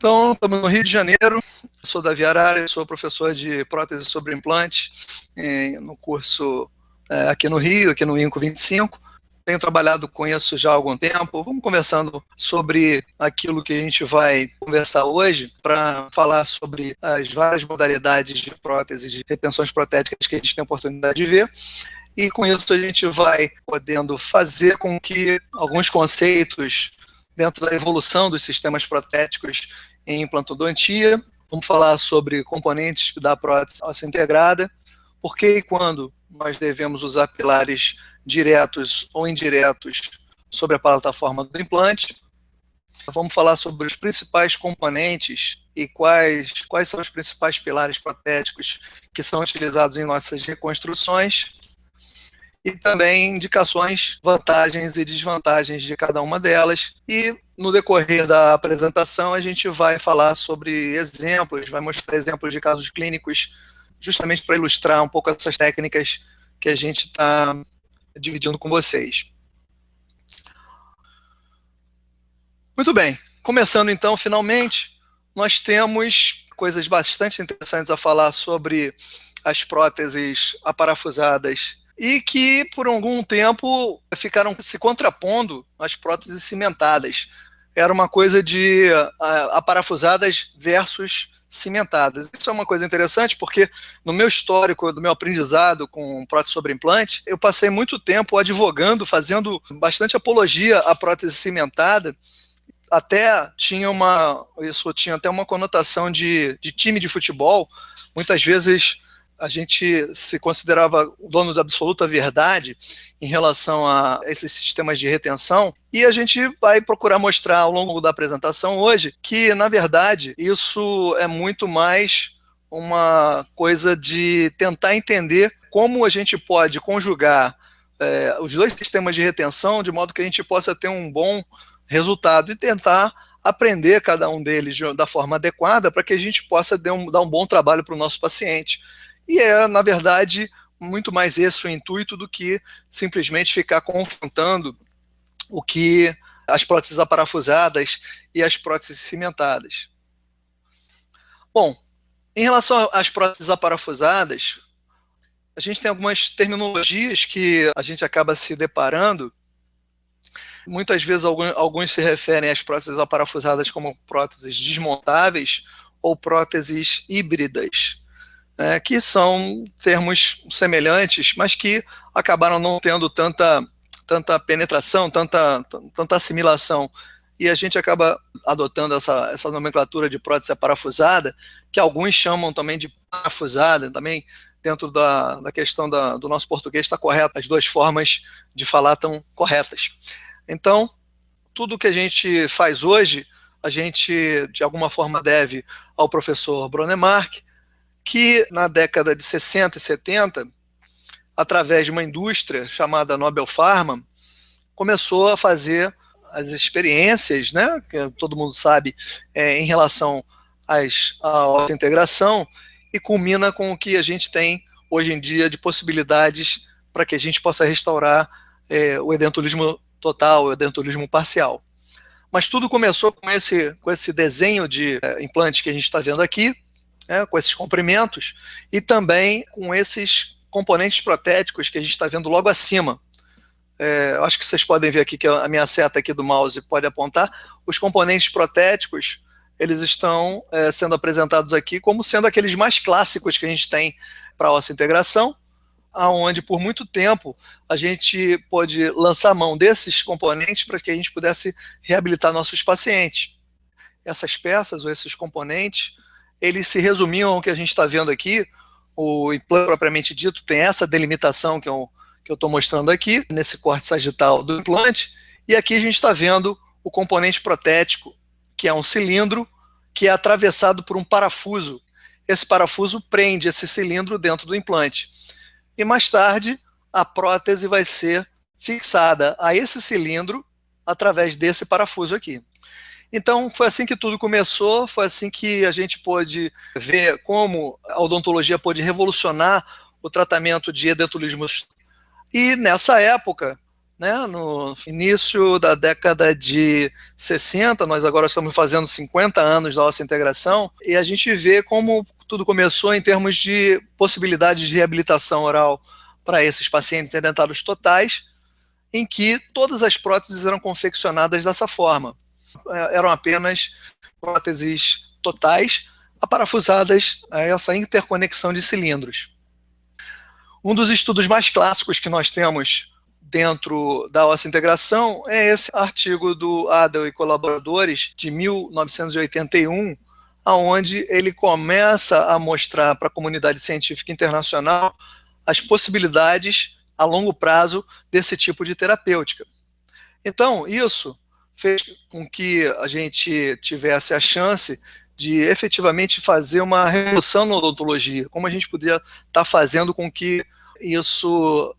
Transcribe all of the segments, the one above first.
Então, estamos no Rio de Janeiro, sou Davi Arara, sou professor de prótese sobre implante no curso aqui no Rio, aqui no INCO 25. Tenho trabalhado com isso já há algum tempo. Vamos conversando sobre aquilo que a gente vai conversar hoje para falar sobre as várias modalidades de prótese, de retenções protéticas que a gente tem a oportunidade de ver. E com isso a gente vai podendo fazer com que alguns conceitos dentro da evolução dos sistemas protéticos em implantodontia. Vamos falar sobre componentes da prótese óssea integrada, por que e quando nós devemos usar pilares diretos ou indiretos sobre a plataforma do implante. Vamos falar sobre os principais componentes e quais são os principais pilares protéticos que são utilizados em nossas reconstruções. E também indicações, vantagens e desvantagens de cada uma delas. E no decorrer da apresentação a gente vai falar sobre exemplos, vai mostrar exemplos de casos clínicos, justamente para ilustrar um pouco essas técnicas que a gente está dividindo com vocês. Muito bem, começando então, finalmente, nós temos coisas bastante interessantes a falar sobre as próteses aparafusadas e que, por algum tempo, ficaram se contrapondo às próteses cimentadas. Era uma coisa de aparafusadas versus cimentadas. Isso é uma coisa interessante porque no meu histórico, do meu aprendizado com prótese sobre implante, eu passei muito tempo advogando, fazendo bastante apologia à prótese cimentada. Até isso tinha até uma conotação de time de futebol. Muitas vezes a gente se considerava o dono da absoluta verdade em relação a esses sistemas de retenção, e a gente vai procurar mostrar ao longo da apresentação hoje que, na verdade, isso é muito mais uma coisa de tentar entender como a gente pode conjugar os dois sistemas de retenção de modo que a gente possa ter um bom resultado e tentar aprender cada um deles da forma adequada para que a gente possa dar um bom trabalho para o nosso paciente. E é, na verdade, muito mais esse o intuito do que simplesmente ficar confrontando o que as próteses aparafusadas e as próteses cimentadas. Bom, em relação às próteses aparafusadas, a gente tem algumas terminologias que a gente acaba se deparando. Muitas vezes alguns se referem às próteses aparafusadas como próteses desmontáveis ou próteses híbridas, que são termos semelhantes, mas que acabaram não tendo tanta penetração, tanta assimilação. E a gente acaba adotando essa nomenclatura de prótese parafusada, que alguns chamam também de parafusada, também dentro da questão do nosso português está correto, as duas formas de falar estão corretas. Então, tudo que a gente faz hoje, a gente de alguma forma deve ao professor Brånemark, que na década de 60 e 70, através de uma indústria chamada Nobel Pharma, começou a fazer as experiências, que todo mundo sabe, em relação à integração, e culmina com o que a gente tem hoje em dia de possibilidades para que a gente possa restaurar o edentulismo total, o edentulismo parcial. Mas tudo começou com esse desenho de implantes que a gente está vendo aqui, com esses comprimentos, e também com esses componentes protéticos que a gente está vendo logo acima. Eu acho que vocês podem ver aqui que a minha seta aqui do mouse pode apontar. Os componentes protéticos, eles estão sendo apresentados aqui como sendo aqueles mais clássicos que a gente tem para a óssea integração, onde por muito tempo a gente pôde lançar mão desses componentes para que a gente pudesse reabilitar nossos pacientes. Essas peças ou esses componentes, eles se resumiam ao que a gente está vendo aqui. O implante propriamente dito tem essa delimitação que eu estou mostrando aqui, nesse corte sagital do implante, e aqui a gente está vendo o componente protético, que é um cilindro que é atravessado por um parafuso. Esse parafuso prende esse cilindro dentro do implante. E mais tarde, a prótese vai ser fixada a esse cilindro através desse parafuso aqui. Então, foi assim que tudo começou, foi assim que a gente pôde ver como a odontologia pôde revolucionar o tratamento de edentulismos. E nessa época, né, no início da década de 60, nós agora estamos fazendo 50 anos da osseointegração, e a gente vê como tudo começou em termos de possibilidades de reabilitação oral para esses pacientes edentados totais, em que todas as próteses eram confeccionadas dessa forma. Eram apenas próteses totais, aparafusadas a essa interconexão de cilindros. Um dos estudos mais clássicos que nós temos dentro da osseointegração é esse artigo do Adel e colaboradores de 1981, onde ele começa a mostrar para a comunidade científica internacional as possibilidades a longo prazo desse tipo de terapêutica. Então, isso fez com que a gente tivesse a chance de efetivamente fazer uma revolução na odontologia, como a gente podia estar fazendo com que isso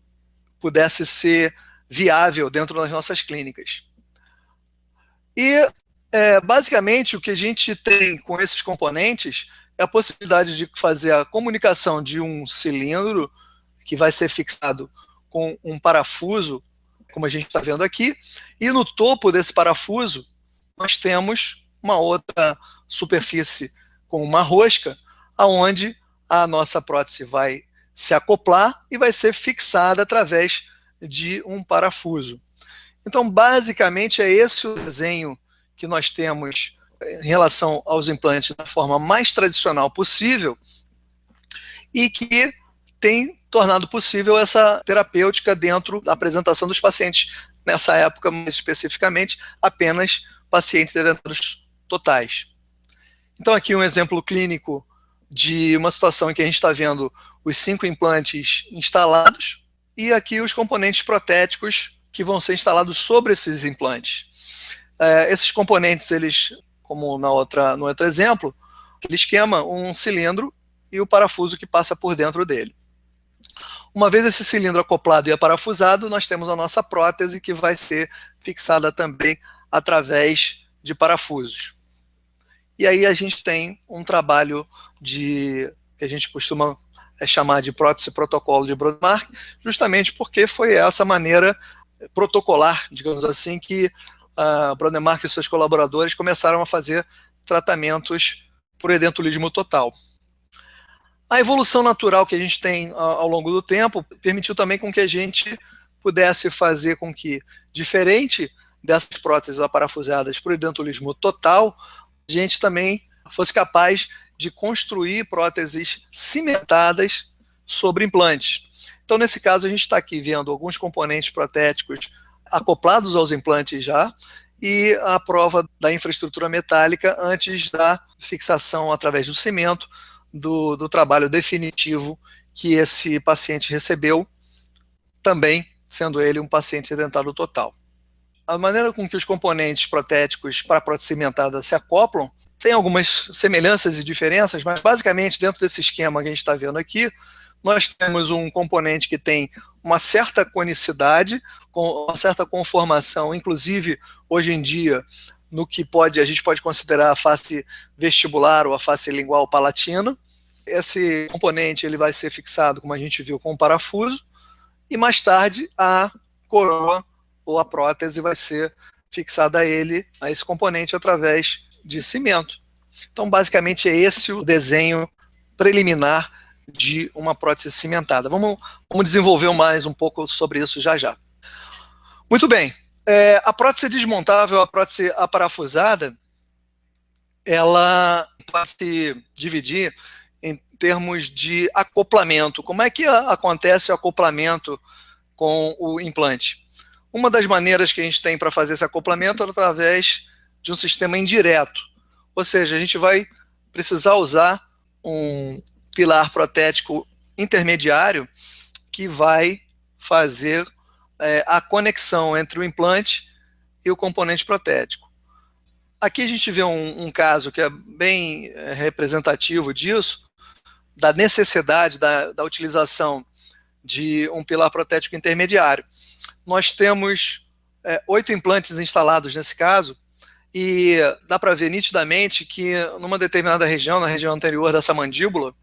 pudesse ser viável dentro das nossas clínicas. E, basicamente, o que a gente tem com esses componentes é a possibilidade de fazer a comunicação de um cilindro que vai ser fixado com um parafuso, como a gente está vendo aqui, e no topo desse parafuso nós temos uma outra superfície com uma rosca, aonde a nossa prótese vai se acoplar e vai ser fixada através de um parafuso. Então, basicamente, é esse o desenho que nós temos em relação aos implantes da forma mais tradicional possível e que tem tornado possível essa terapêutica dentro da apresentação dos pacientes, nessa época, mais especificamente, apenas pacientes edentados totais. Então, aqui um exemplo clínico de uma situação em que a gente está vendo os 5 implantes instalados e aqui os componentes protéticos que vão ser instalados sobre esses implantes. Esses componentes, eles, como no outro exemplo, aquele esquema, um cilindro e o parafuso que passa por dentro dele. Uma vez esse cilindro acoplado e aparafusado, nós temos a nossa prótese que vai ser fixada também através de parafusos. E aí a gente tem um trabalho que a gente costuma chamar de prótese protocolo de Brodmark, justamente porque foi essa maneira protocolar, digamos assim, que a Brodmark e seus colaboradores começaram a fazer tratamentos por edentulismo total. A evolução natural que a gente tem ao longo do tempo permitiu também com que a gente pudesse fazer com que, diferente dessas próteses aparafusadas por edentulismo total, a gente também fosse capaz de construir próteses cimentadas sobre implantes. Então, nesse caso, a gente está aqui vendo alguns componentes protéticos acoplados aos implantes já, e a prova da infraestrutura metálica antes da fixação através do cimento do trabalho definitivo que esse paciente recebeu, também sendo ele um paciente edentado total. A maneira com que os componentes protéticos para a prótese cimentada se acoplam tem algumas semelhanças e diferenças, mas basicamente dentro desse esquema que a gente está vendo aqui, nós temos um componente que tem uma certa conicidade, com uma certa conformação, inclusive hoje em dia, no que a gente pode considerar a face vestibular ou a face lingual palatina. Esse componente ele vai ser fixado, como a gente viu, com um parafuso, e mais tarde a coroa ou a prótese vai ser fixada a esse componente através de cimento. Então, basicamente, é esse o desenho preliminar de uma prótese cimentada. Vamos desenvolver mais um pouco sobre isso já já. Muito bem. A prótese desmontável, a prótese aparafusada, ela pode se dividir em termos de acoplamento. Como é que acontece o acoplamento com o implante? Uma das maneiras que a gente tem para fazer esse acoplamento é através de um sistema indireto. Ou seja, a gente vai precisar usar um pilar protético intermediário que vai fazer a conexão entre o implante e o componente protético. Aqui a gente vê um caso que é bem representativo disso, da necessidade da utilização de um pilar protético intermediário. Nós temos 8 implantes instalados nesse caso, e dá para ver nitidamente que numa determinada região, na região anterior dessa mandíbula,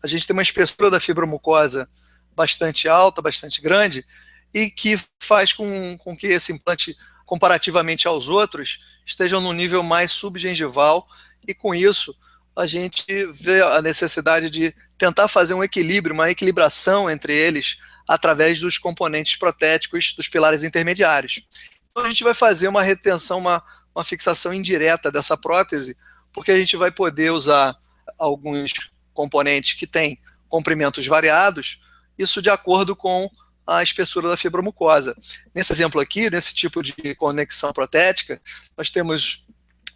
a gente tem uma espessura da fibromucosa bastante alta, bastante grande, e que faz com que esse implante, comparativamente aos outros, esteja num nível mais subgengival, e com isso a gente vê a necessidade de tentar fazer um equilíbrio, uma equilibração entre eles, através dos componentes protéticos dos pilares intermediários. Então a gente vai fazer uma retenção, uma fixação indireta dessa prótese, porque a gente vai poder usar alguns componentes que têm comprimentos variados, isso de acordo com a espessura da fibromucosa. Nesse exemplo aqui, nesse tipo de conexão protética, nós temos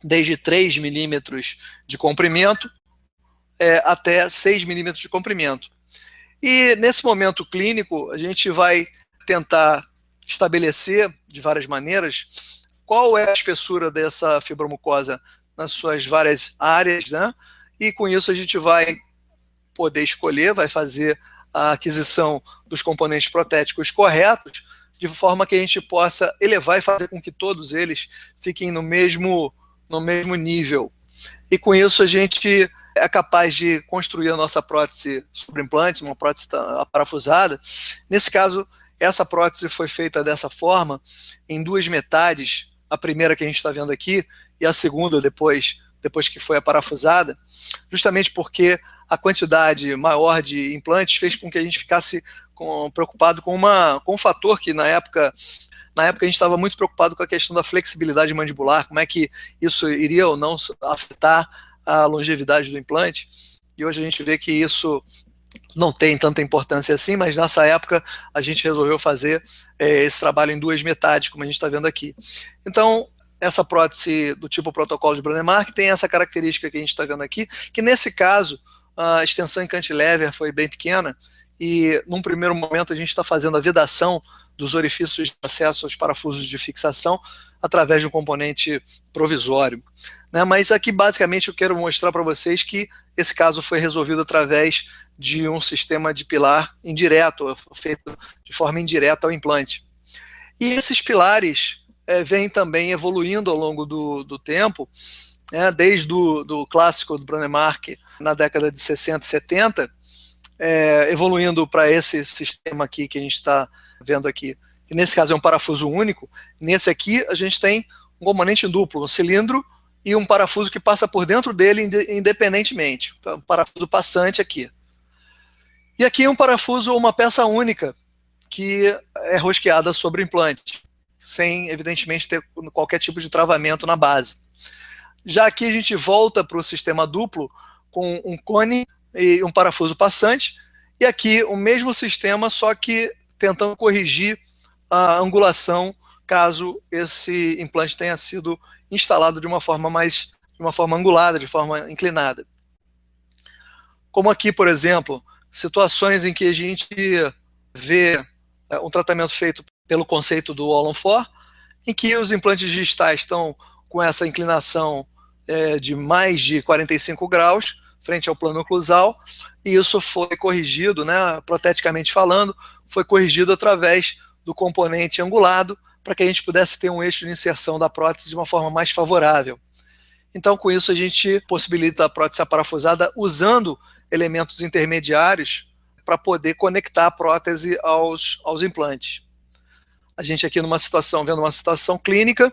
desde 3 milímetros de comprimento até 6 milímetros de comprimento. E nesse momento clínico, a gente vai tentar estabelecer de várias maneiras qual é a espessura dessa fibromucosa nas suas várias áreas, né? E com isso a gente vai poder escolher, vai fazer a aquisição dos componentes protéticos corretos, de forma que a gente possa elevar e fazer com que todos eles fiquem no mesmo nível. E com isso a gente é capaz de construir a nossa prótese sobre implante, uma prótese parafusada. Nesse caso, essa prótese foi feita dessa forma, em duas metades, a primeira que a gente está vendo aqui, e a segunda depois que foi a parafusada, justamente porque a quantidade maior de implantes fez com que a gente ficasse preocupado com um fator que na época a gente estava muito preocupado com a questão da flexibilidade mandibular, como é que isso iria ou não afetar a longevidade do implante, e hoje a gente vê que isso não tem tanta importância assim, mas nessa época a gente resolveu fazer esse trabalho em duas metades, como a gente está vendo aqui. Então, essa prótese do tipo protocolo de Brånemark tem essa característica que a gente está vendo aqui, que nesse caso a extensão em cantilever foi bem pequena, e num primeiro momento a gente está fazendo a vedação dos orifícios de acesso aos parafusos de fixação através de um componente provisório, né? Mas aqui basicamente eu quero mostrar para vocês que esse caso foi resolvido através de um sistema de pilar indireto, feito de forma indireta ao implante. E esses pilares vêm também evoluindo ao longo do tempo, desde do clássico do Brånemark na década de 60 e 70, evoluindo para esse sistema aqui que a gente está vendo aqui, que nesse caso é um parafuso único. Nesse aqui a gente tem um componente duplo, um cilindro e um parafuso que passa por dentro dele independentemente, um parafuso passante aqui. E aqui é um parafuso, uma peça única, que é rosqueada sobre o implante, sem evidentemente ter qualquer tipo de travamento na base. Já aqui a gente volta para o sistema duplo, com um cone e um parafuso passante, e aqui o mesmo sistema, só que tentando corrigir a angulação, caso esse implante tenha sido instalado de uma forma angulada, de forma inclinada. Como aqui, por exemplo, situações em que a gente vê um tratamento feito pelo conceito do All-on-4, em que os implantes distais estão com essa inclinação de mais de 45 graus, frente ao plano oclusal, e isso foi corrigido, né, proteticamente falando, foi corrigido através do componente angulado, para que a gente pudesse ter um eixo de inserção da prótese de uma forma mais favorável. Então, com isso, a gente possibilita a prótese parafusada usando elementos intermediários para poder conectar a prótese aos implantes. A gente aqui vendo uma situação clínica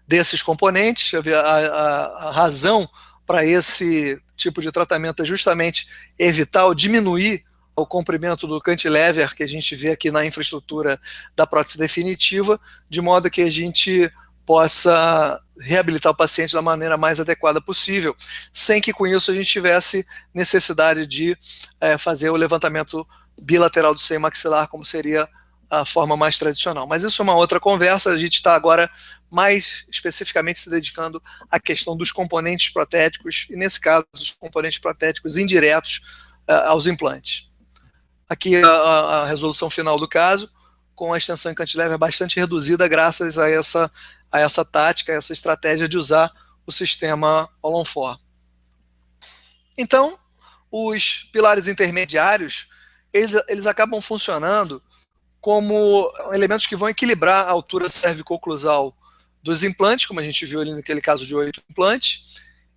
desses componentes. A razão para esse tipo de tratamento é justamente evitar ou diminuir o comprimento do cantilever que a gente vê aqui na infraestrutura da prótese definitiva, de modo que a gente possa reabilitar o paciente da maneira mais adequada possível, sem que com isso a gente tivesse necessidade de fazer o levantamento bilateral do seio maxilar, como seria a forma mais tradicional. Mas isso é uma outra conversa. A gente está agora mais especificamente se dedicando à questão dos componentes protéticos, e nesse caso, os componentes protéticos indiretos aos implantes. Aqui a resolução final do caso, com a extensão em cantilever bastante reduzida, graças a essa tática, a essa estratégia de usar o sistema All-on-4. Então, os pilares intermediários, eles acabam funcionando como elementos que vão equilibrar a altura cervicoclusal dos implantes, como a gente viu ali naquele caso de 8 implantes,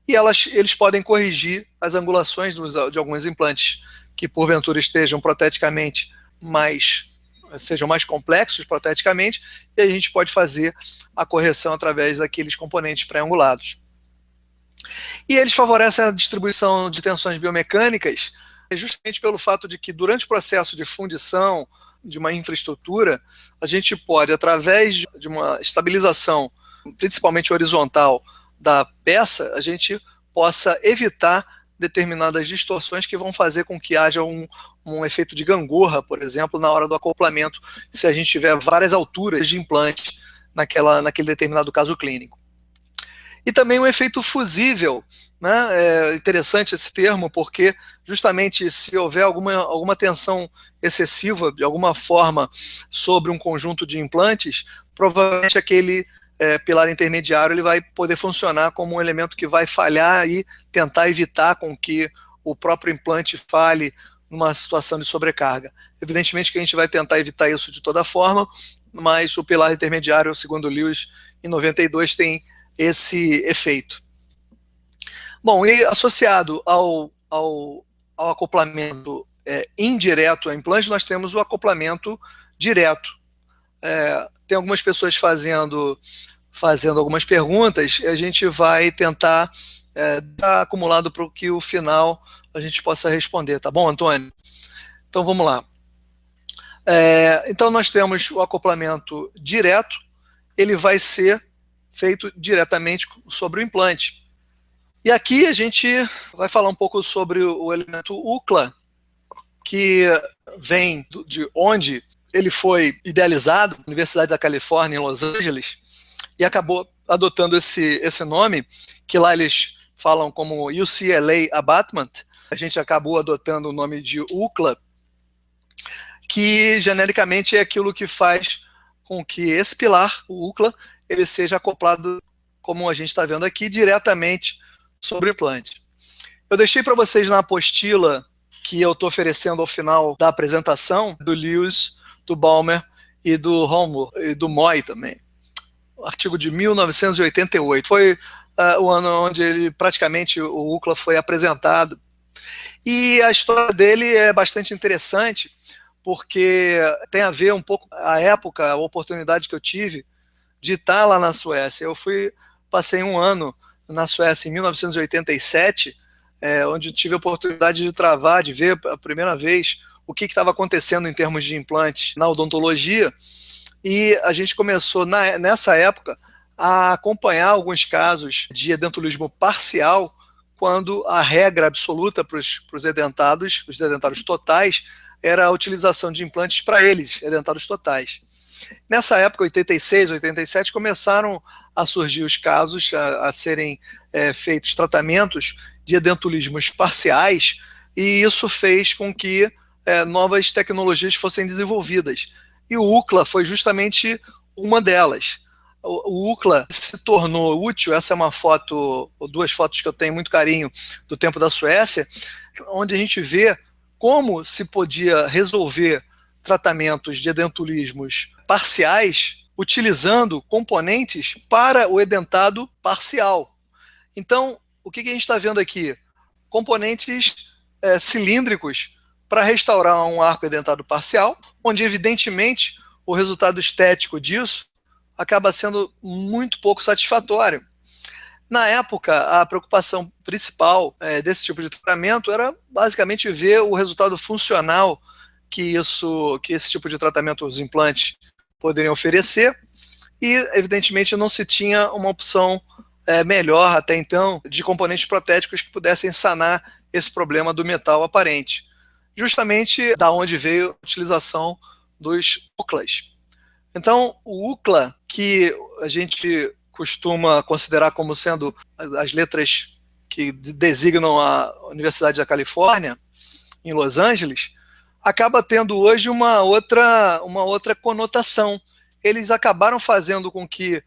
e eles podem corrigir as angulações de alguns implantes que porventura estejam proteticamente mais sejam mais complexos proteticamente, e a gente pode fazer a correção através daqueles componentes pré-angulados. E eles favorecem a distribuição de tensões biomecânicas justamente pelo fato de que durante o processo de fundição de uma infraestrutura, a gente pode, através de uma estabilização, principalmente horizontal, da peça, a gente possa evitar determinadas distorções que vão fazer com que haja um efeito de gangorra, por exemplo, na hora do acoplamento, se a gente tiver várias alturas de implante naquele determinado caso clínico. E também o efeito fusível, né? É interessante esse termo, porque justamente se houver alguma tensão excessiva, de alguma forma, sobre um conjunto de implantes, provavelmente aquele pilar intermediário ele vai poder funcionar como um elemento que vai falhar e tentar evitar com que o próprio implante falhe numa situação de sobrecarga. Evidentemente que a gente vai tentar evitar isso de toda forma, mas o pilar intermediário, segundo Lewis, em 92, tem esse efeito. Bom, e associado ao acoplamento indireto ao implante, nós temos o acoplamento direto. Tem algumas pessoas fazendo algumas perguntas, e a gente vai tentar dar acumulado para que o final a gente possa responder, tá bom, Antônio? Então vamos lá. Então nós temos o acoplamento direto, ele vai ser feito diretamente sobre o implante. E aqui a gente vai falar um pouco sobre o elemento UCLA, que vem de onde ele foi idealizado, na Universidade da Califórnia, em Los Angeles, e acabou adotando esse nome, que lá eles falam como UCLA Abattement. A gente acabou adotando o nome de UCLA, que genericamente é aquilo que faz com que esse pilar, o UCLA, ele seja acoplado, como a gente está vendo aqui, diretamente sobre o implante. Eu deixei para vocês na apostila que eu estou oferecendo ao final da apresentação, do Lewis, do Balmer e do Homer, e do Moy também. O artigo de 1988. Foi o ano onde ele praticamente o UCLA foi apresentado. E a história dele é bastante interessante, porque tem a ver um pouco a época, a oportunidade que eu tive de estar lá na Suécia. Passei um ano na Suécia em 1987, onde tive a oportunidade de ver a primeira vez o que estava acontecendo em termos de implante na odontologia, e a gente começou, nessa época, a acompanhar alguns casos de edentulismo parcial, quando a regra absoluta para os edentados, os edentados totais, era a utilização de implantes para eles, edentados totais. Nessa época, 86, 87, começaram a surgir os casos, a serem feitos tratamentos de edentulismos parciais, e isso fez com que novas tecnologias fossem desenvolvidas. E o UCLA foi justamente uma delas. O UCLA se tornou útil, essa é uma foto, ou duas fotos que eu tenho muito carinho do tempo da Suécia, onde a gente vê como se podia resolver tratamentos de edentulismos parciais utilizando componentes para o edentado parcial. Então, o que a gente está vendo aqui? Componentes cilíndricos para restaurar um arco edentado parcial, onde, evidentemente, o resultado estético disso acaba sendo muito pouco satisfatório. Na época, a preocupação principal desse tipo de tratamento era basicamente ver o resultado funcional que esse tipo de tratamento, os implantes, poderiam oferecer, e evidentemente não se tinha uma opção melhor até então de componentes protéticos que pudessem sanar esse problema do metal aparente. Justamente da onde veio a utilização dos UCLAs. Então, o UCLA, que a gente costuma considerar como sendo as letras que designam a Universidade da Califórnia, em Los Angeles, acaba tendo hoje uma outra conotação. Eles acabaram fazendo com que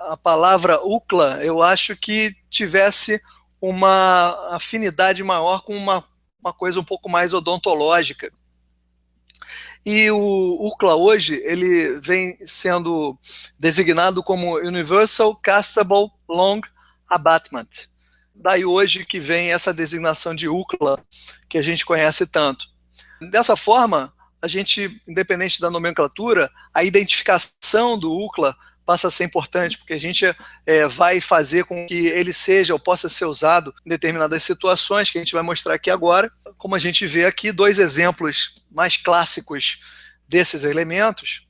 a palavra UCLA, eu acho que tivesse uma afinidade maior com uma coisa um pouco mais odontológica. E o UCLA hoje, ele vem sendo designado como Universal Castable Long Abattement. Daí hoje que vem essa designação de UCLA, que a gente conhece tanto. Dessa forma, a gente, independente da nomenclatura, a identificação do UCLA passa a ser importante, porque a gente vai fazer com que ele seja ou possa ser usado em determinadas situações, que a gente vai mostrar aqui agora. Como a gente vê aqui, dois exemplos mais clássicos desses elementos,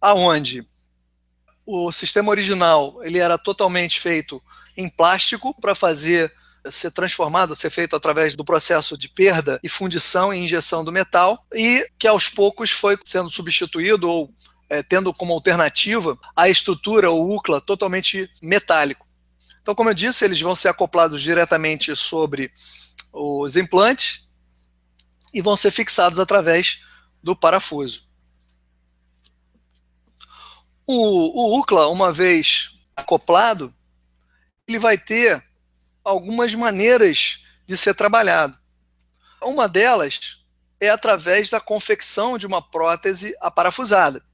aonde o sistema original ele era totalmente feito em plástico para ser transformado, ser feito através do processo de perda e fundição e injeção do metal, e que aos poucos foi sendo substituído ou tendo como alternativa a estrutura, o UCLA, totalmente metálico. Então, como eu disse, eles vão ser acoplados diretamente sobre os implantes e vão ser fixados através do parafuso. O UCLA, uma vez acoplado, ele vai ter algumas maneiras de ser trabalhado. Uma delas é através da confecção de uma prótese aparafusada.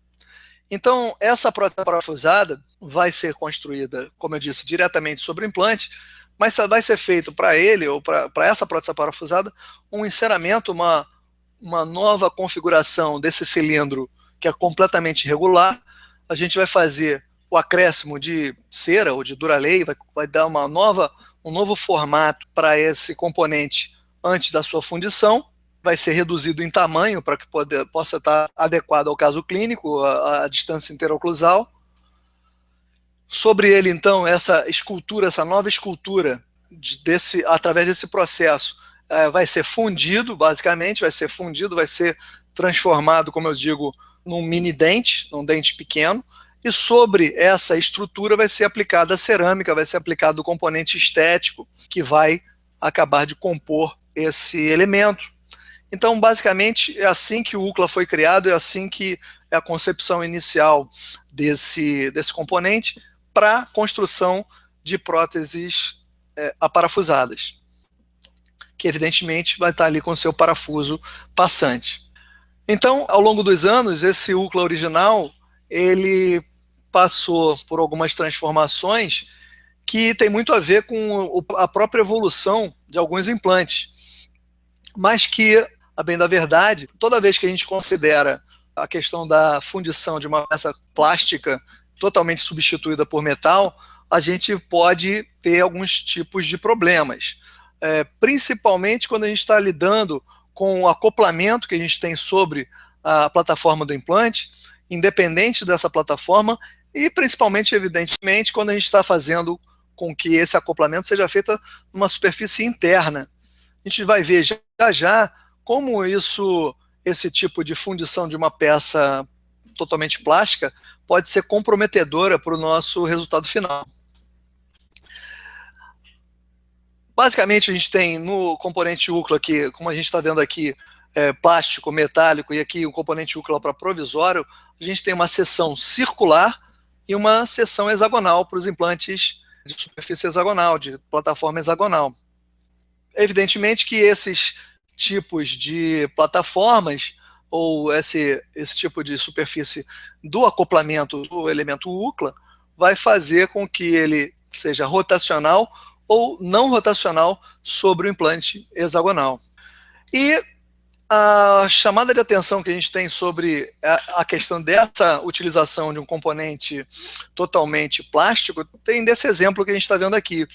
Então, essa prótese parafusada vai ser construída, como eu disse, diretamente sobre o implante, mas vai ser feito para ele, ou para essa prótese parafusada, um enceramento, uma nova configuração desse cilindro que é completamente irregular. A gente vai fazer o acréscimo de cera ou de Duralay, vai dar um novo formato para esse componente antes da sua fundição. Vai ser reduzido em tamanho para que possa estar adequado ao caso clínico, a distância interoclusal. Sobre ele, então, essa escultura, essa nova escultura, através desse processo, vai ser fundido, basicamente, vai ser transformado, como eu digo, num mini dente, num dente pequeno, e sobre essa estrutura vai ser aplicada a cerâmica, vai ser aplicado o componente estético, que vai acabar de compor esse elemento. Então, basicamente, é assim que o UCLA foi criado, é assim que é a concepção inicial desse componente para a construção de próteses aparafusadas, que evidentemente vai estar ali com o seu parafuso passante. Então, ao longo dos anos, esse UCLA original, ele passou por algumas transformações que tem muito a ver com a própria evolução de alguns implantes, mas que, a bem da verdade, toda vez que a gente considera a questão da fundição de uma peça plástica totalmente substituída por metal, a gente pode ter alguns tipos de problemas, principalmente quando a gente está lidando com o acoplamento que a gente tem sobre a plataforma do implante, independente dessa plataforma, e principalmente, evidentemente, quando a gente está fazendo com que esse acoplamento seja feito numa superfície interna. A gente vai ver já como esse tipo de fundição de uma peça totalmente plástica pode ser comprometedora para o nosso resultado final. Basicamente, a gente tem no componente UCLA, que, como a gente está vendo aqui, plástico, metálico, e aqui o componente UCLA para provisório, a gente tem uma seção circular e uma seção hexagonal para os implantes de superfície hexagonal, de plataforma hexagonal. Evidentemente que esses tipos de plataformas, ou esse tipo de superfície do acoplamento do elemento UCLA, vai fazer com que ele seja rotacional ou não rotacional sobre o implante hexagonal. E a chamada de atenção que a gente tem sobre a questão dessa utilização de um componente totalmente plástico tem desse exemplo que a gente está vendo aqui.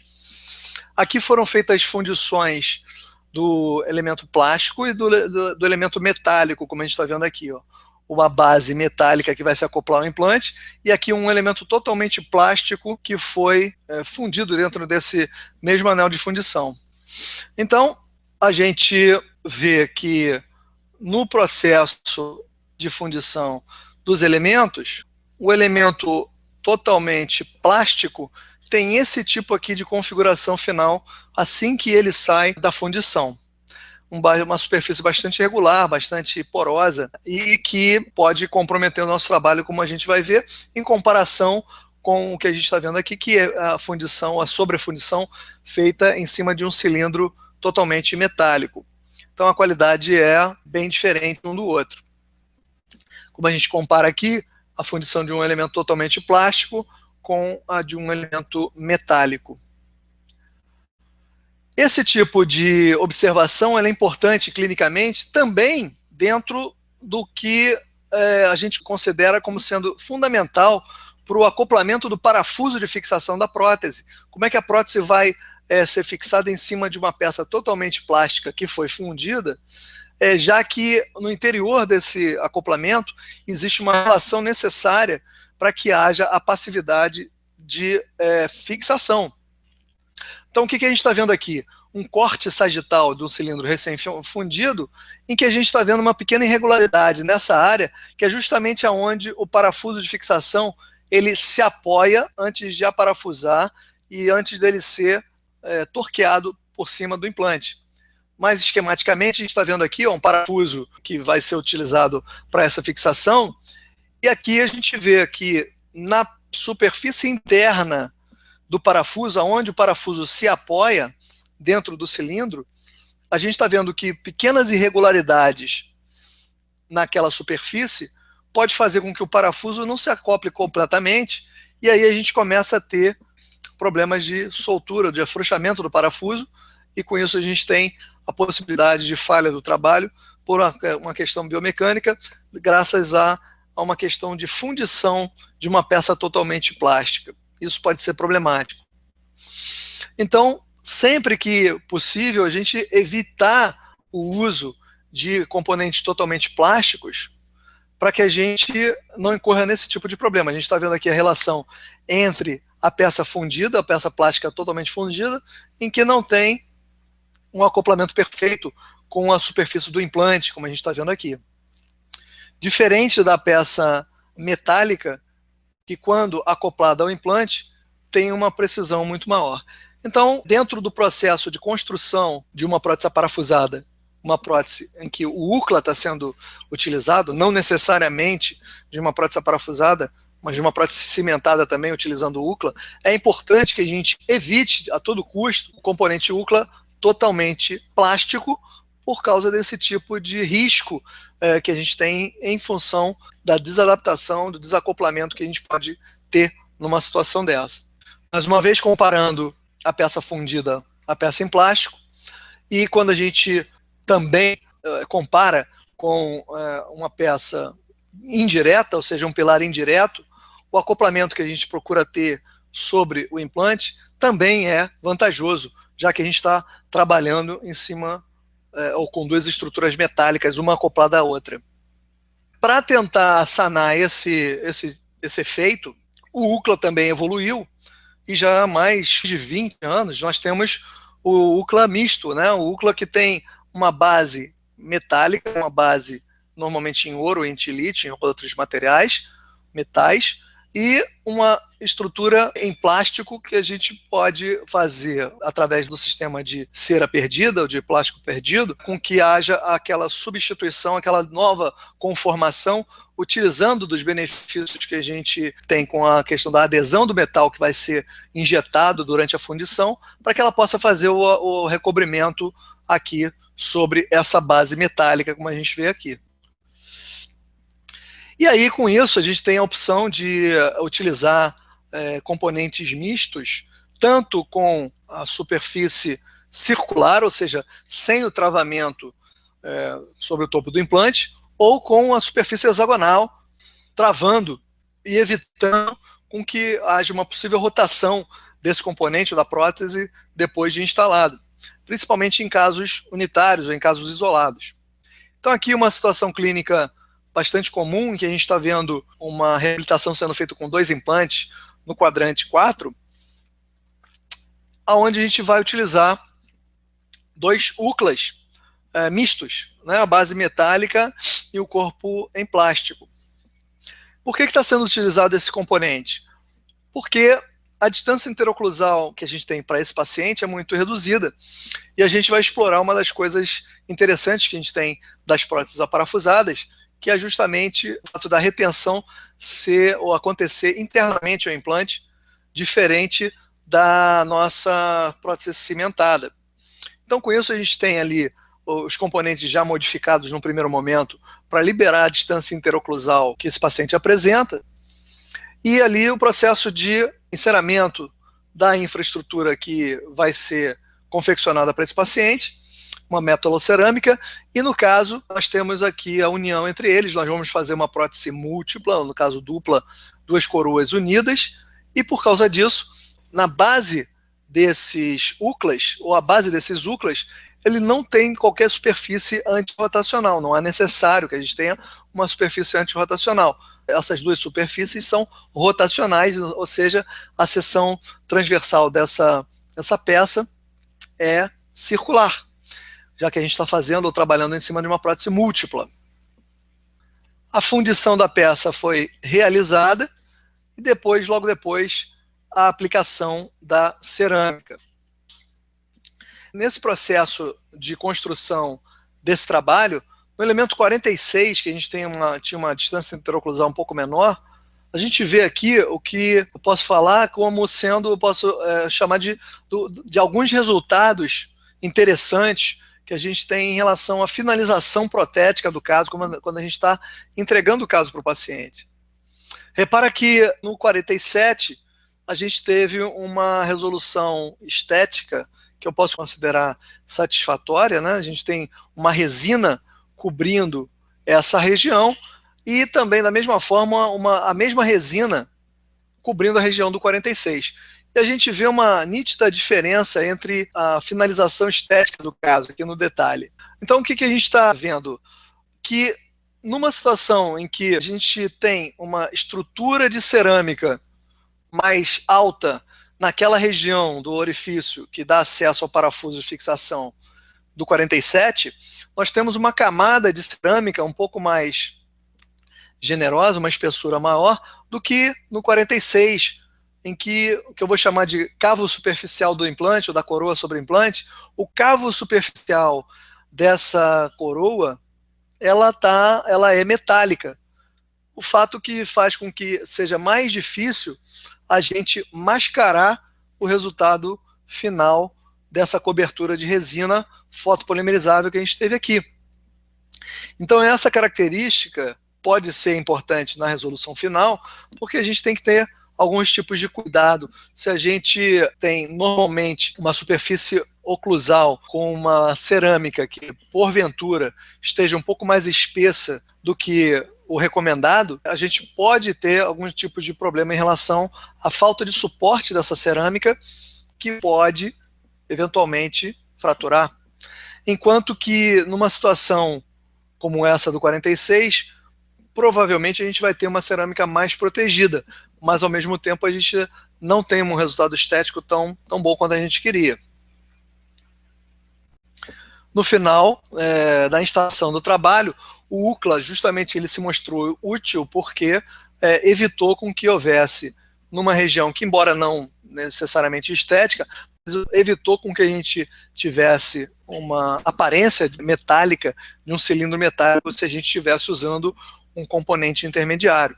Aqui foram feitas fundições do elemento plástico e do elemento metálico, como a gente está vendo aqui, ó. Uma base metálica que vai se acoplar ao implante, e aqui um elemento totalmente plástico que foi fundido dentro desse mesmo anel de fundição. Então, a gente vê que no processo de fundição dos elementos, o elemento totalmente plástico tem esse tipo aqui de configuração final assim que ele sai da fundição. Uma superfície bastante regular, bastante porosa e que pode comprometer o nosso trabalho, como a gente vai ver, em comparação com o que a gente está vendo aqui, que é a fundição, a sobrefundição feita em cima de um cilindro totalmente metálico. Então a qualidade é bem diferente um do outro. Como a gente compara aqui, a fundição de um elemento totalmente plástico com a de um elemento metálico. Esse tipo de observação é importante clinicamente também dentro do que a gente considera como sendo fundamental para o acoplamento do parafuso de fixação da prótese. Como é que a prótese vai ser fixada em cima de uma peça totalmente plástica que foi fundida, já que no interior desse acoplamento existe uma relação necessária para que haja a passividade de fixação. Então, o que a gente está vendo aqui? Um corte sagital do cilindro recém-fundido, em que a gente está vendo uma pequena irregularidade nessa área, que é justamente aonde o parafuso de fixação ele se apoia antes de aparafusar e antes dele ser torqueado por cima do implante. Mas esquematicamente a gente está vendo aqui um parafuso que vai ser utilizado para essa fixação, e aqui a gente vê que na superfície interna do parafuso, onde o parafuso se apoia dentro do cilindro, a gente está vendo que pequenas irregularidades naquela superfície pode fazer com que o parafuso não se acople completamente, e aí a gente começa a ter problemas de soltura, de afrouxamento do parafuso, e com isso a gente tem a possibilidade de falha do trabalho por uma questão biomecânica, graças a uma questão de fundição de uma peça totalmente plástica. Isso pode ser problemático. Então, sempre que possível, a gente evitar o uso de componentes totalmente plásticos para que a gente não incorra nesse tipo de problema. A gente está vendo aqui a relação entre a peça fundida, a peça plástica totalmente fundida, em que não tem um acoplamento perfeito com a superfície do implante, como a gente está vendo aqui. Diferente da peça metálica, que quando acoplada ao implante, tem uma precisão muito maior. Então, dentro do processo de construção de uma prótese aparafusada, uma prótese em que o UCLA está sendo utilizado, não necessariamente de uma prótese aparafusada, mas de uma prótese cimentada também utilizando o UCLA, é importante que a gente evite a todo custo o componente UCLA totalmente plástico, por causa desse tipo de risco que a gente tem em função da desadaptação, do desacoplamento que a gente pode ter numa situação dessa. Mais uma vez, comparando a peça fundida à peça em plástico, e quando a gente também compara com uma peça indireta, ou seja, um pilar indireto, o acoplamento que a gente procura ter sobre o implante também é vantajoso, já que a gente está trabalhando em cima ou com duas estruturas metálicas, uma acoplada à outra. Para tentar sanar esse efeito, o UCLA também evoluiu, e já há mais de 20 anos nós temos o UCLA misto, né? O UCLA que tem uma base metálica, uma base normalmente em ouro, em tilite, em outros materiais, metais, e uma estrutura em plástico que a gente pode fazer através do sistema de cera perdida, ou de plástico perdido, com que haja aquela substituição, aquela nova conformação, utilizando dos benefícios que a gente tem com a questão da adesão do metal que vai ser injetado durante a fundição, para que ela possa fazer o recobrimento aqui sobre essa base metálica, como a gente vê aqui. E aí, com isso, a gente tem a opção de utilizar componentes mistos, tanto com a superfície circular, ou seja, sem o travamento sobre o topo do implante, ou com a superfície hexagonal, travando e evitando com que haja uma possível rotação desse componente da prótese depois de instalado, principalmente em casos unitários ou em casos isolados. Então aqui uma situação clínica bastante comum, em que a gente está vendo uma reabilitação sendo feita com 2 implantes no quadrante 4, onde a gente vai utilizar 2 UCLAs mistos, né, a base metálica e o corpo em plástico. Por que está sendo utilizado esse componente? Porque a distância interoclusal que a gente tem para esse paciente é muito reduzida, e a gente vai explorar uma das coisas interessantes que a gente tem das próteses aparafusadas, que é justamente o fato da retenção ser ou acontecer internamente ao implante, diferente da nossa prótese cimentada. Então, com isso, a gente tem ali os componentes já modificados no primeiro momento para liberar a distância interoclusal que esse paciente apresenta, e ali o processo de enceramento da infraestrutura que vai ser confeccionada para esse paciente, uma metalocerâmica, e no caso, nós temos aqui a união entre eles, nós vamos fazer uma prótese múltipla, no caso dupla, duas coroas unidas, e por causa disso, na base desses UCLAs, ou a base desses UCLAs, ele não tem qualquer superfície antirrotacional, não é necessário que a gente tenha uma superfície antirrotacional. Essas duas superfícies são rotacionais, ou seja, a seção transversal dessa peça é circular, já que a gente está fazendo ou trabalhando em cima de uma prótese múltipla. A fundição da peça foi realizada e depois, logo depois, a aplicação da cerâmica. Nesse processo de construção desse trabalho, no elemento 46, que a gente tinha uma distância interoclusal um pouco menor, a gente vê aqui o que eu posso falar como sendo, eu posso chamar de alguns resultados interessantes que a gente tem em relação à finalização protética do caso, quando a gente está entregando o caso para o paciente. Repara que no 47 a gente teve uma resolução estética que eu posso considerar satisfatória, né? A gente tem uma resina cobrindo essa região e também, da mesma forma, a mesma resina cobrindo a região do 46. E a gente vê uma nítida diferença entre a finalização estética do caso, aqui no detalhe. Então, o que a gente está vendo? Que numa situação em que a gente tem uma estrutura de cerâmica mais alta naquela região do orifício que dá acesso ao parafuso de fixação do 47, nós temos uma camada de cerâmica um pouco mais generosa, uma espessura maior do que no 46, em que o que eu vou chamar de cavo superficial do implante, ou da coroa sobre o implante, o cavo superficial dessa coroa, ela é metálica. O fato que faz com que seja mais difícil a gente mascarar o resultado final dessa cobertura de resina fotopolimerizável que a gente teve aqui. Então essa característica pode ser importante na resolução final, porque a gente tem que ter alguns tipos de cuidado. Se a gente tem normalmente uma superfície oclusal com uma cerâmica que, porventura, esteja um pouco mais espessa do que o recomendado, a gente pode ter algum tipo de problema em relação à falta de suporte dessa cerâmica, que pode, eventualmente, fraturar. Enquanto que, numa situação como essa do 46, provavelmente a gente vai ter uma cerâmica mais protegida, mas ao mesmo tempo a gente não tem um resultado estético tão bom quanto a gente queria. No final da instalação do trabalho, o UCLA justamente ele se mostrou útil porque evitou com que houvesse, numa região que, embora não necessariamente estética, evitou com que a gente tivesse uma aparência metálica de um cilindro metálico se a gente estivesse usando um componente intermediário.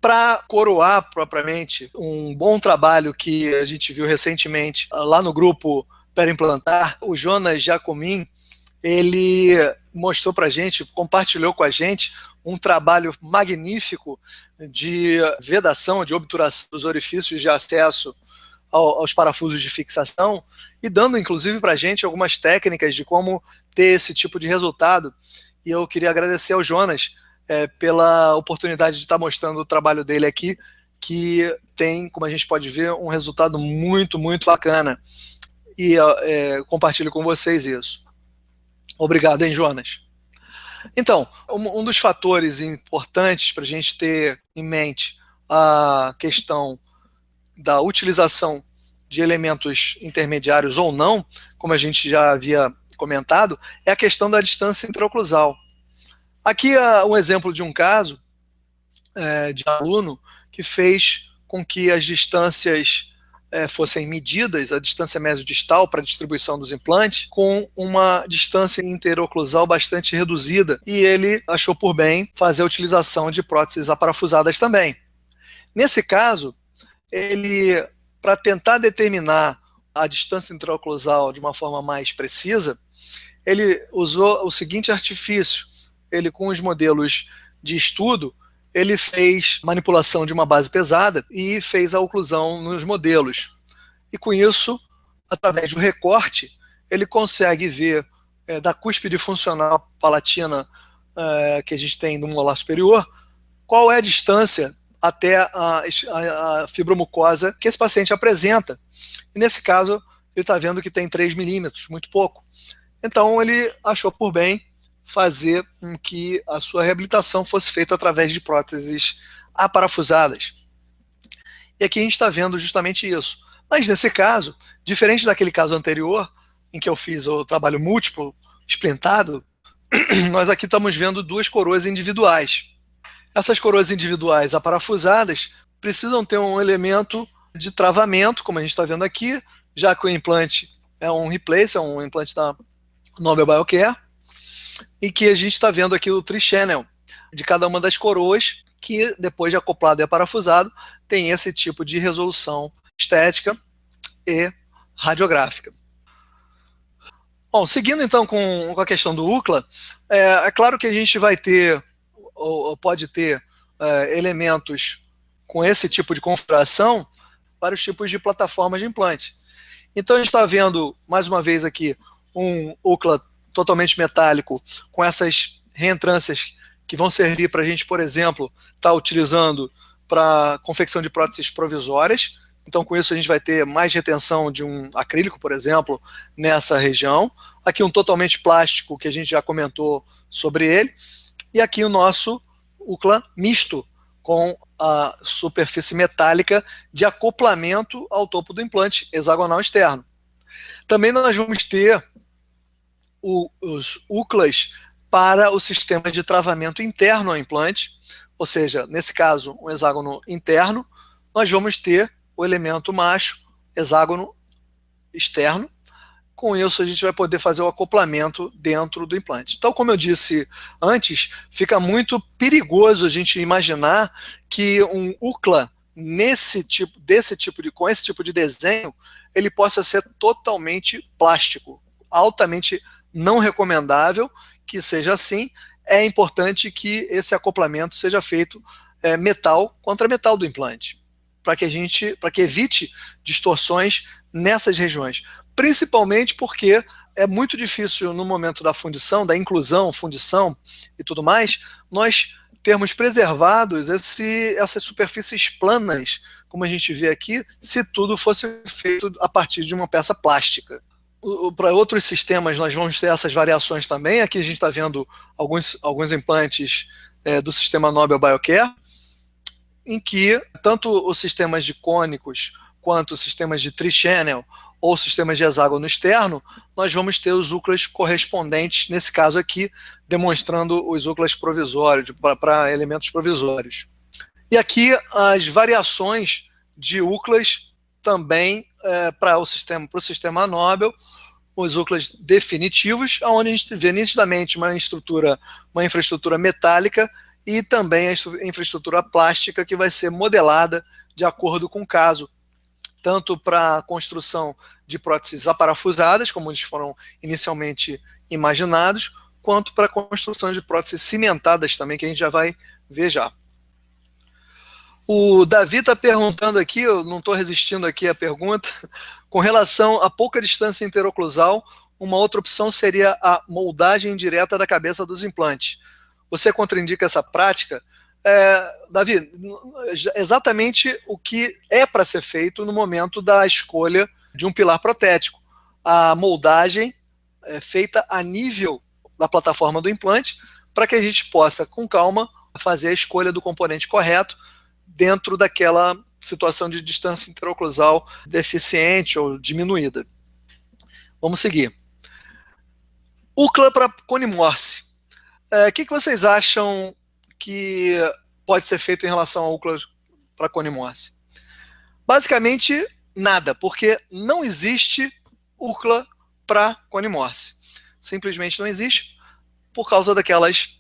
Para coroar propriamente um bom trabalho que a gente viu recentemente lá no grupo Perimplantar, o Jonas Jacomin, ele mostrou para a gente, compartilhou com a gente um trabalho magnífico de vedação, de obturação dos orifícios de acesso aos parafusos de fixação e dando inclusive para a gente algumas técnicas de como ter esse tipo de resultado. E eu queria agradecer ao Jonas pela oportunidade de estar mostrando o trabalho dele aqui, que tem, como a gente pode ver, um resultado muito, muito bacana. E compartilho com vocês isso. Obrigado, hein, Jonas? Então, um dos fatores importantes para a gente ter em mente a questão da utilização de elementos intermediários ou não, como a gente já havia comentado, é a questão da distância interoclusal. Aqui é um exemplo de um caso de aluno que fez com que as distâncias fossem medidas, a distância mesodistal para a distribuição dos implantes, com uma distância interoclusal bastante reduzida, e ele achou por bem fazer a utilização de próteses aparafusadas também. Nesse caso, ele, para tentar determinar a distância interoclusal de uma forma mais precisa, ele usou o seguinte artifício. Ele, com os modelos de estudo, ele fez manipulação de uma base pesada e fez a oclusão nos modelos. E com isso, através do recorte, ele consegue ver da cúspide funcional palatina que a gente tem no molar superior, qual é a distância até a fibromucosa que esse paciente apresenta. E nesse caso, ele está vendo que tem 3 milímetros, muito pouco. Então, ele achou por bem fazer com que a sua reabilitação fosse feita através de próteses aparafusadas. E aqui a gente está vendo justamente isso. Mas nesse caso, diferente daquele caso anterior, em que eu fiz o trabalho múltiplo, esplintado, nós aqui estamos vendo 2 coroas individuais. Essas coroas individuais aparafusadas precisam ter um elemento de travamento, como a gente está vendo aqui, já que o implante é um replace, é um implante da Nobel Biocare, e que a gente está vendo aqui o tri-channel de cada uma das coroas, que depois de acoplado e aparafusado, tem esse tipo de resolução estética e radiográfica. Bom, seguindo então com a questão do UCLA, é claro que a gente vai ter, ou pode ter, elementos com esse tipo de configuração para os tipos de plataformas de implante. Então a gente está vendo, mais uma vez aqui, um UCLA totalmente metálico, com essas reentrâncias que vão servir para a gente, por exemplo, estar utilizando para confecção de próteses provisórias. Então, com isso, a gente vai ter mais retenção de um acrílico, por exemplo, nessa região. Aqui um totalmente plástico, que a gente já comentou sobre ele. E aqui o nosso UCLA misto, com a superfície metálica de acoplamento ao topo do implante hexagonal externo. Também nós vamos ter os UCLAs para o sistema de travamento interno ao implante, ou seja, nesse caso, um hexágono interno, nós vamos ter o elemento macho, hexágono externo. Com isso, a gente vai poder fazer o acoplamento dentro do implante. Então, como eu disse antes, fica muito perigoso a gente imaginar que um UCLA com esse tipo de desenho, ele possa ser totalmente plástico, altamente não recomendável que seja assim. É importante que esse acoplamento seja feito metal contra metal do implante, para que evite distorções nessas regiões, principalmente porque é muito difícil no momento da fundição, da inclusão, fundição e tudo mais, nós termos preservados essas superfícies planas, como a gente vê aqui, se tudo fosse feito a partir de uma peça plástica. Para outros sistemas nós vamos ter essas variações também. Aqui a gente está vendo alguns implantes do sistema Nobel Biocare, em que tanto os sistemas de cônicos quanto os sistemas de tri-channel ou sistemas de hexágono externo, nós vamos ter os UCLAs correspondentes, nesse caso aqui, demonstrando os UCLAs provisórios, para elementos provisórios. E aqui as variações de UCLAs também para o sistema Nobel, os UCLAs definitivos, onde a gente vê nitidamente uma infraestrutura metálica e também a infraestrutura plástica que vai ser modelada de acordo com o caso, tanto para a construção de próteses aparafusadas, como eles foram inicialmente imaginados, quanto para a construção de próteses cimentadas também, que a gente já vai ver já. O Davi está perguntando aqui, eu não estou resistindo aqui à pergunta, com relação à pouca distância interoclusal, uma outra opção seria a moldagem direta da cabeça dos implantes. Você contraindica essa prática? Davi, exatamente o que é para ser feito no momento da escolha de um pilar protético. A moldagem é feita a nível da plataforma do implante, para que a gente possa, com calma, fazer a escolha do componente correto dentro daquela situação de distância interoclusal deficiente ou diminuída. Vamos seguir. UCLA para cone Morse. O que vocês acham que pode ser feito em relação ao UCLA para cone Morse? Basicamente, nada, porque não existe UCLA para cone Morse. Simplesmente não existe, por causa daquelas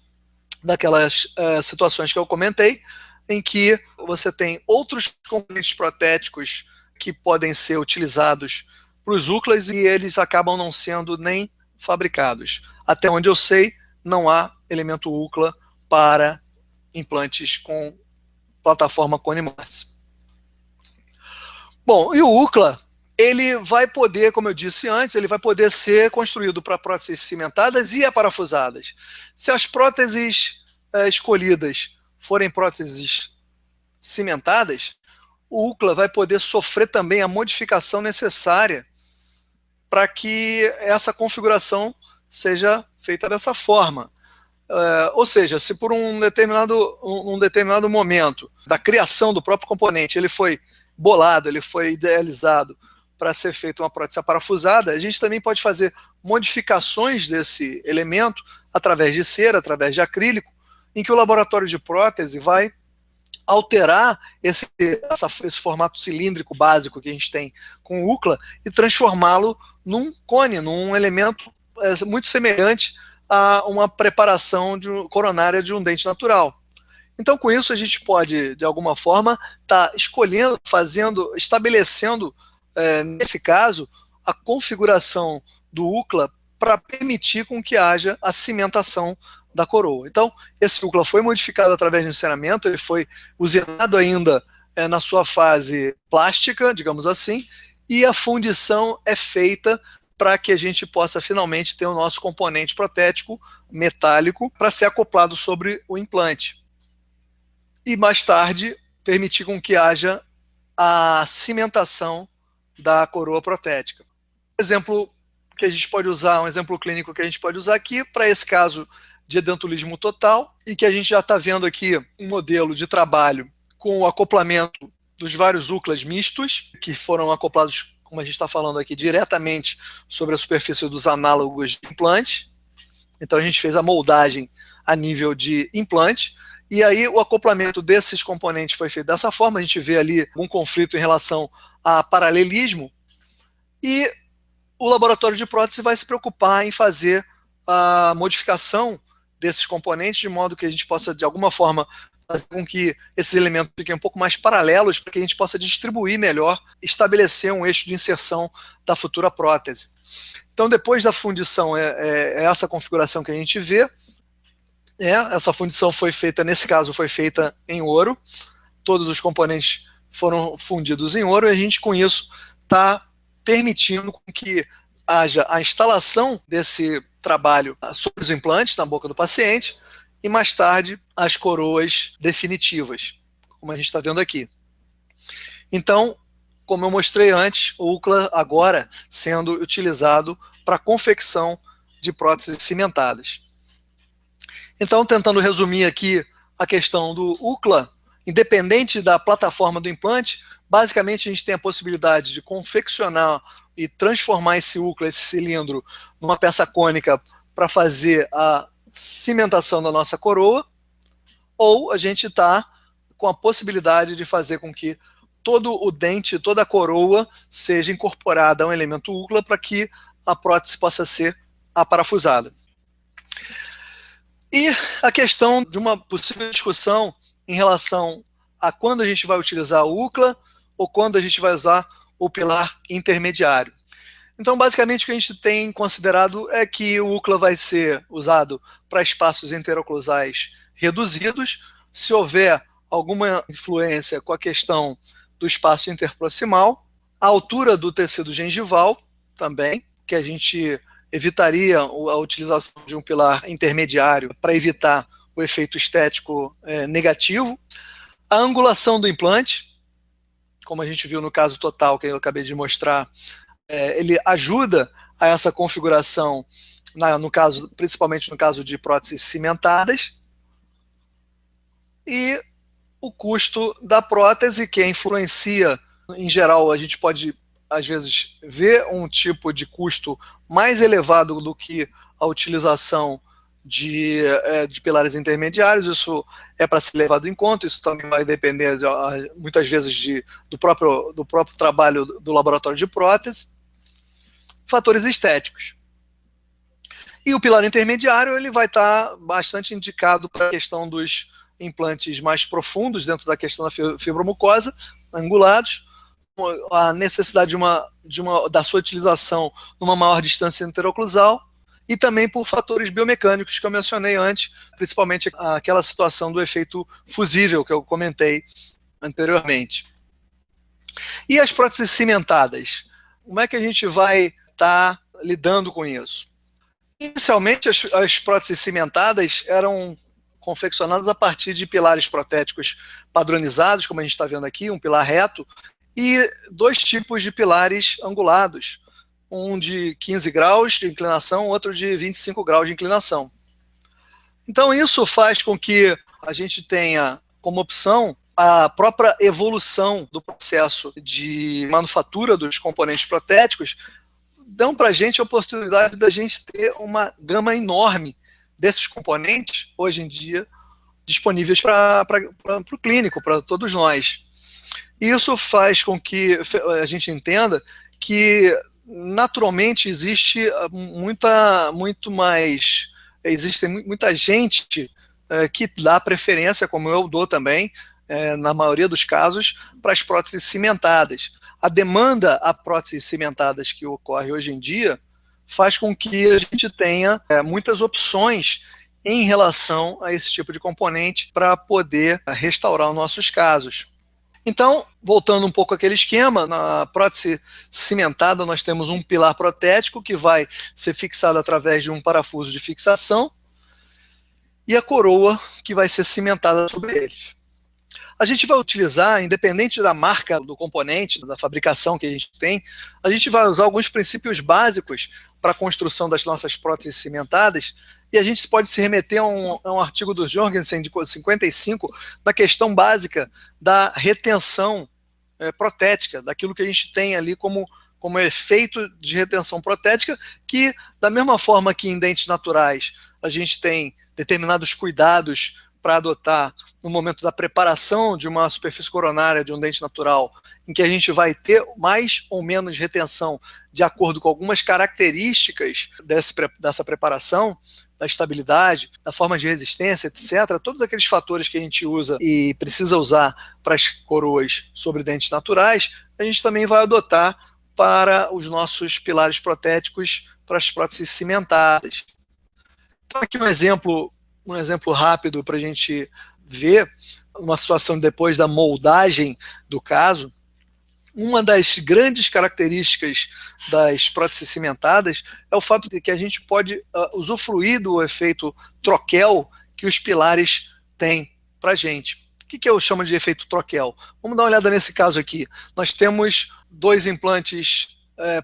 situações que eu comentei, em que você tem outros componentes protéticos que podem ser utilizados para os UCLAs e eles acabam não sendo nem fabricados. Até onde eu sei, não há elemento UCLA para implantes com plataforma cone Morse. Bom, e o UCLA, ele vai poder, como eu disse antes, ele vai poder ser construído para próteses cimentadas e aparafusadas. Se as próteses escolhidas forem próteses cimentadas, o UCLA vai poder sofrer também a modificação necessária para que essa configuração seja feita dessa forma. Ou seja, se por um determinado momento da criação do próprio componente ele foi bolado, ele foi idealizado para ser feita uma prótese aparafusada, a gente também pode fazer modificações desse elemento através de cera, através de acrílico, em que o laboratório de prótese vai alterar esse formato cilíndrico básico que a gente tem com o UCLA e transformá-lo num cone, num elemento muito semelhante a uma preparação coronária de um dente natural. Então, com isso, a gente pode, de alguma forma, estar escolhendo, estabelecendo, nesse caso, a configuração do UCLA para permitir com que haja a cimentação da coroa. Então, esse UCLA foi modificado através de enceramento, ele foi usinado ainda na sua fase plástica, digamos assim, e a fundição é feita para que a gente possa finalmente ter o nosso componente protético metálico para ser acoplado sobre o implante. E mais tarde permitir com que haja a cimentação da coroa protética. Um exemplo que a gente pode usar, um exemplo clínico que a gente pode usar aqui, para esse caso de edentulismo total, e que a gente já está vendo aqui um modelo de trabalho com o acoplamento dos vários UCLAs mistos, que foram acoplados, como a gente está falando aqui, diretamente sobre a superfície dos análogos de implante. Então a gente fez a moldagem a nível de implante, e aí o acoplamento desses componentes foi feito dessa forma. A gente vê ali um conflito em relação a paralelismo, e o laboratório de prótese vai se preocupar em fazer a modificação desses componentes de modo que a gente possa, de alguma forma, fazer com que esses elementos fiquem um pouco mais paralelos, para que a gente possa distribuir melhor, estabelecer um eixo de inserção da futura prótese. Então, depois da fundição, é essa configuração que a gente vê. Essa fundição foi feita, nesse caso, foi feita em ouro. Todos os componentes foram fundidos em ouro, e a gente, com isso, está permitindo que haja a instalação desse trabalho sobre os implantes na boca do paciente, e mais tarde as coroas definitivas, como a gente está vendo aqui. Então, como eu mostrei antes, o UCLA agora sendo utilizado para confecção de próteses cimentadas. Então, tentando resumir aqui a questão do UCLA, independente da plataforma do implante, basicamente a gente tem a possibilidade de confeccionar e transformar esse UCLA, esse cilindro, numa peça cônica para fazer a cimentação da nossa coroa, ou a gente está com a possibilidade de fazer com que todo o dente, toda a coroa seja incorporada a um elemento UCLA para que a prótese possa ser aparafusada. E a questão de uma possível discussão em relação a quando a gente vai utilizar o UCLA ou quando a gente vai usar o pilar intermediário. Então, basicamente, o que a gente tem considerado é que o UCLA vai ser usado para espaços interoclusais reduzidos. Se houver alguma influência com a questão do espaço interproximal, a altura do tecido gengival também, que a gente evitaria a utilização de um pilar intermediário para evitar o efeito estético negativo. A angulação do implante, como a gente viu no caso total que eu acabei de mostrar, ele ajuda a essa configuração, principalmente no caso de próteses cimentadas. E o custo da prótese, que influencia, em geral, a gente pode, às vezes, ver um tipo de custo mais elevado do que a utilização de pilares intermediários. Isso é para ser levado em conta. Isso também vai depender, muitas vezes, do próprio trabalho do laboratório de prótese. Fatores estéticos. E o pilar intermediário ele vai estar bastante indicado para a questão dos implantes mais profundos dentro da questão da fibromucosa, angulados, a necessidade da sua utilização numa maior distância interoclusal, e também por fatores biomecânicos que eu mencionei antes, principalmente aquela situação do efeito fusível que eu comentei anteriormente. E as próteses cimentadas? como é que a gente vai estar lidando com isso? Inicialmente, as próteses cimentadas eram confeccionadas a partir de pilares protéticos padronizados, como a gente está vendo aqui, um pilar reto, e 2 tipos de pilares angulados, um de 15 graus de inclinação, outro de 25 graus de inclinação. Então isso faz com que a gente tenha como opção a própria evolução do processo de manufatura dos componentes protéticos, dão para a gente a oportunidade da gente ter uma gama enorme desses componentes, hoje em dia, disponíveis para o clínico, para todos nós. Isso faz com que a gente entenda que, naturalmente, existe muita gente que dá preferência, como eu dou também, na maioria dos casos, para as próteses cimentadas. A demanda a próteses cimentadas que ocorre hoje em dia faz com que a gente tenha muitas opções em relação a esse tipo de componente para poder restaurar os nossos casos. Então, voltando um pouco àquele esquema, na prótese cimentada nós temos um pilar protético que vai ser fixado através de um parafuso de fixação e a coroa que vai ser cimentada sobre ele. A gente vai utilizar, independente da marca do componente, da fabricação que a gente tem, a gente vai usar alguns princípios básicos para a construção das nossas próteses cimentadas, e a gente pode se remeter a um artigo do Jorgensen, de 55, da questão básica da retenção protética, daquilo que a gente tem ali como efeito de retenção protética, que, da mesma forma que em dentes naturais a gente tem determinados cuidados para adotar no momento da preparação de uma superfície coronária de um dente natural, em que a gente vai ter mais ou menos retenção de acordo com algumas características dessa preparação, da estabilidade, da forma de resistência, etc. Todos aqueles fatores que a gente usa e precisa usar para as coroas sobre dentes naturais, a gente também vai adotar para os nossos pilares protéticos para as próteses cimentadas. Então aqui um exemplo rápido para a gente ver uma situação depois da moldagem do caso. Uma das grandes características das próteses cimentadas é o fato de que a gente pode usufruir do efeito troquel que os pilares têm para a gente. O que eu chamo de efeito troquel? Vamos dar uma olhada nesse caso aqui. Nós temos 2 implantes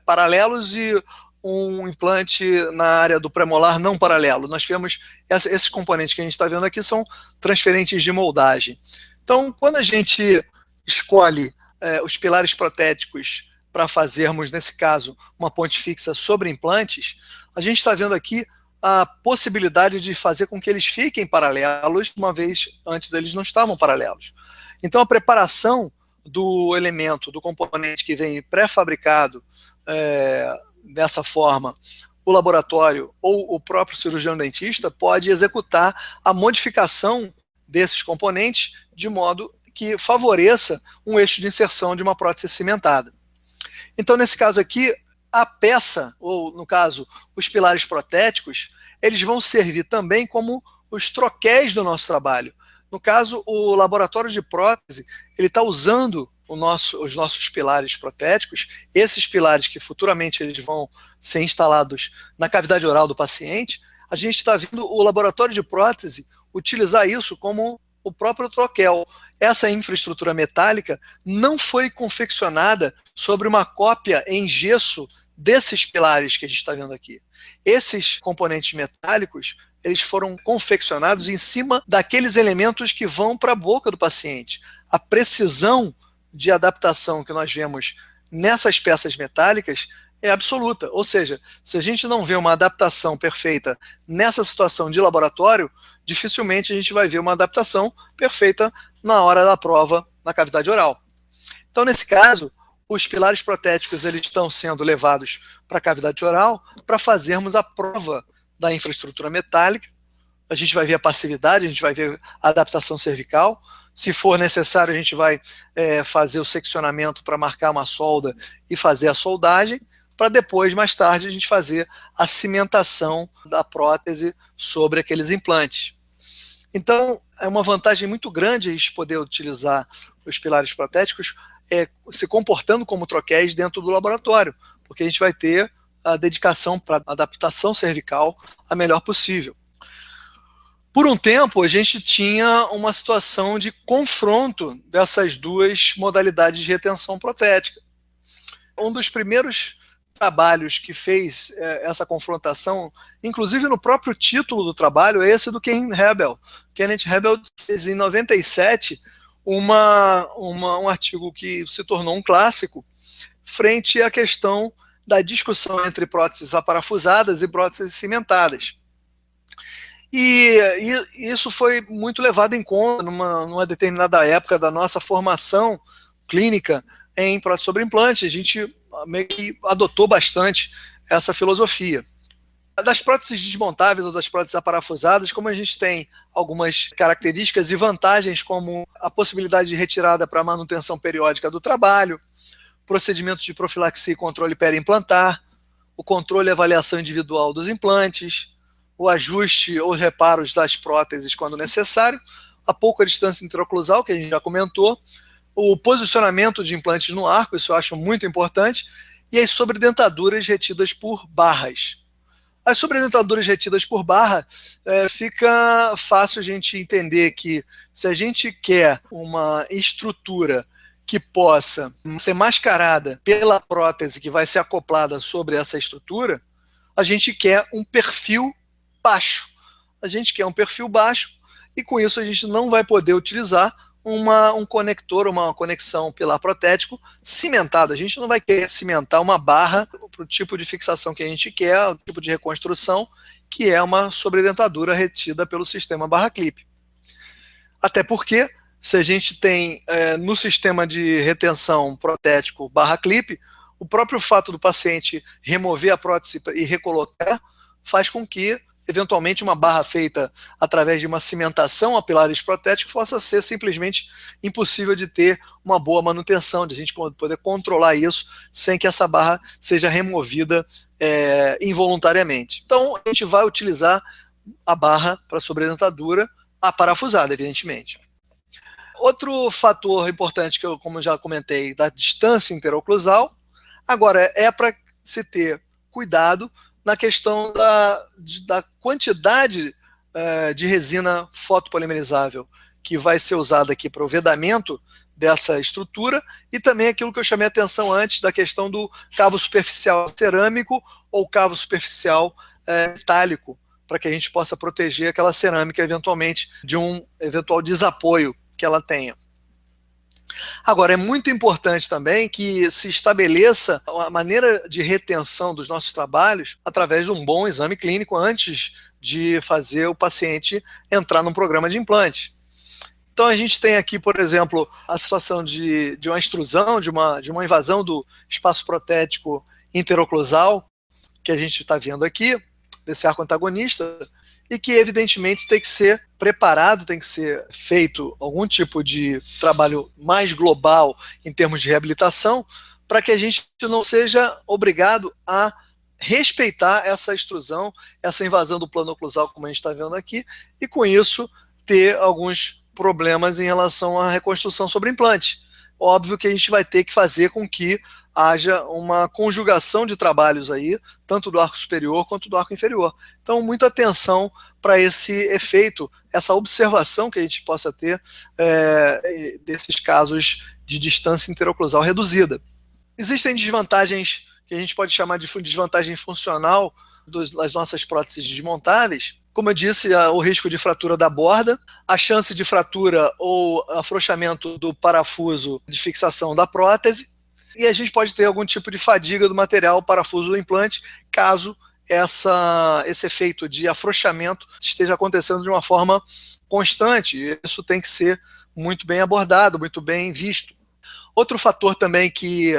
paralelos e um implante na área do premolar não paralelo. Nós vemos esses componentes que a gente está vendo aqui são transferentes de moldagem. Então, quando a gente escolhe os pilares protéticos para fazermos, nesse caso, uma ponte fixa sobre implantes, a gente está vendo aqui a possibilidade de fazer com que eles fiquem paralelos, uma vez antes eles não estavam paralelos. Então, a preparação do elemento, do componente que vem pré-fabricado dessa forma, o laboratório ou o próprio cirurgião dentista pode executar a modificação desses componentes de modo que favoreça um eixo de inserção de uma prótese cimentada. Então, nesse caso aqui, a peça, ou no caso, os pilares protéticos, eles vão servir também como os troquéis do nosso trabalho. No caso, o laboratório de prótese, ele está usando os nossos pilares protéticos, esses pilares que futuramente eles vão ser instalados na cavidade oral do paciente, a gente está vendo o laboratório de prótese utilizar isso como o próprio troquel. Essa infraestrutura metálica não foi confeccionada sobre uma cópia em gesso desses pilares que a gente está vendo aqui. Esses componentes metálicos, eles foram confeccionados em cima daqueles elementos que vão para a boca do paciente. A precisão de adaptação que nós vemos nessas peças metálicas é absoluta. Ou seja, se a gente não vê uma adaptação perfeita nessa situação de laboratório, dificilmente a gente vai ver uma adaptação perfeita na hora da prova na cavidade oral. Então, nesse caso, os pilares protéticos eles estão sendo levados para a cavidade oral para fazermos a prova da infraestrutura metálica. A gente vai ver a passividade, a gente vai ver a adaptação cervical. Se for necessário, a gente vai fazer o seccionamento para marcar uma solda e fazer a soldagem, para depois, mais tarde, a gente fazer a cimentação da prótese sobre aqueles implantes. Então, é uma vantagem muito grande a gente poder utilizar os pilares protéticos se comportando como troquéis dentro do laboratório, porque a gente vai ter a dedicação para a adaptação cervical a melhor possível. Por um tempo, a gente tinha uma situação de confronto dessas duas modalidades de retenção protética. Um dos primeiros trabalhos que fez essa confrontação, inclusive no próprio título do trabalho, é esse do Ken Hebel. Kenneth Hebel fez em 97 um artigo que se tornou um clássico frente à questão da discussão entre próteses aparafusadas e próteses cimentadas. E isso foi muito levado em conta numa determinada época da nossa formação clínica em prótese sobre implante. A gente meio que adotou bastante essa filosofia. Das próteses desmontáveis ou das próteses aparafusadas, como a gente tem algumas características e vantagens, como a possibilidade de retirada para manutenção periódica do trabalho, procedimentos de profilaxia e controle periimplantar, o controle e avaliação individual dos implantes, o ajuste ou reparos das próteses quando necessário, a pouca distância interoclusal, que a gente já comentou, o posicionamento de implantes no arco, isso eu acho muito importante, e as sobredentaduras retidas por barras. As sobredentaduras retidas por barra, fica fácil a gente entender que se a gente quer uma estrutura que possa ser mascarada pela prótese que vai ser acoplada sobre essa estrutura, a gente quer um perfil baixo. A gente quer um perfil baixo e com isso a gente não vai poder utilizar um conector, uma conexão pilar protético cimentado. A gente não vai querer cimentar uma barra para o tipo de fixação que a gente quer, o tipo de reconstrução, que é uma sobredentadura retida pelo sistema barra clipe. Até porque, se a gente tem no sistema de retenção protético barra clipe, o próprio fato do paciente remover a prótese e recolocar faz com que, eventualmente, uma barra feita através de uma cimentação a pilares protéticos possa ser simplesmente impossível de ter uma boa manutenção, de a gente poder controlar isso sem que essa barra seja removida involuntariamente. Então, a gente vai utilizar a barra para sobredentadura aparafusada, evidentemente. Outro fator importante, que eu, como já comentei, da distância interoclusal, agora é para se ter cuidado na questão da quantidade de resina fotopolimerizável que vai ser usada aqui para o vedamento dessa estrutura e também aquilo que eu chamei a atenção antes da questão do cavo superficial cerâmico ou cavo superficial metálico, para que a gente possa proteger aquela cerâmica eventualmente de um eventual desapoio que ela tenha. Agora, é muito importante também que se estabeleça a maneira de retenção dos nossos trabalhos através de um bom exame clínico antes de fazer o paciente entrar num programa de implante. Então, a gente tem aqui, por exemplo, a situação de uma extrusão, de uma invasão do espaço protético interoclusal, que a gente está vendo aqui, desse arco antagonista, e que evidentemente tem que ser preparado, tem que ser feito algum tipo de trabalho mais global em termos de reabilitação, para que a gente não seja obrigado a respeitar essa extrusão, essa invasão do plano oclusal, como a gente está vendo aqui, e com isso ter alguns problemas em relação à reconstrução sobre implante. Óbvio que a gente vai ter que fazer com que haja uma conjugação de trabalhos aí, tanto do arco superior quanto do arco inferior. Então, muita atenção para esse efeito, essa observação que a gente possa ter desses casos de distância interoclusal reduzida. Existem desvantagens que a gente pode chamar de desvantagem funcional das nossas próteses desmontáveis. Como eu disse, o risco de fratura da borda, a chance de fratura ou afrouxamento do parafuso de fixação da prótese, e a gente pode ter algum tipo de fadiga do material parafuso do implante, caso esse efeito de afrouxamento esteja acontecendo de uma forma constante. Isso tem que ser muito bem abordado, muito bem visto. Outro fator também que,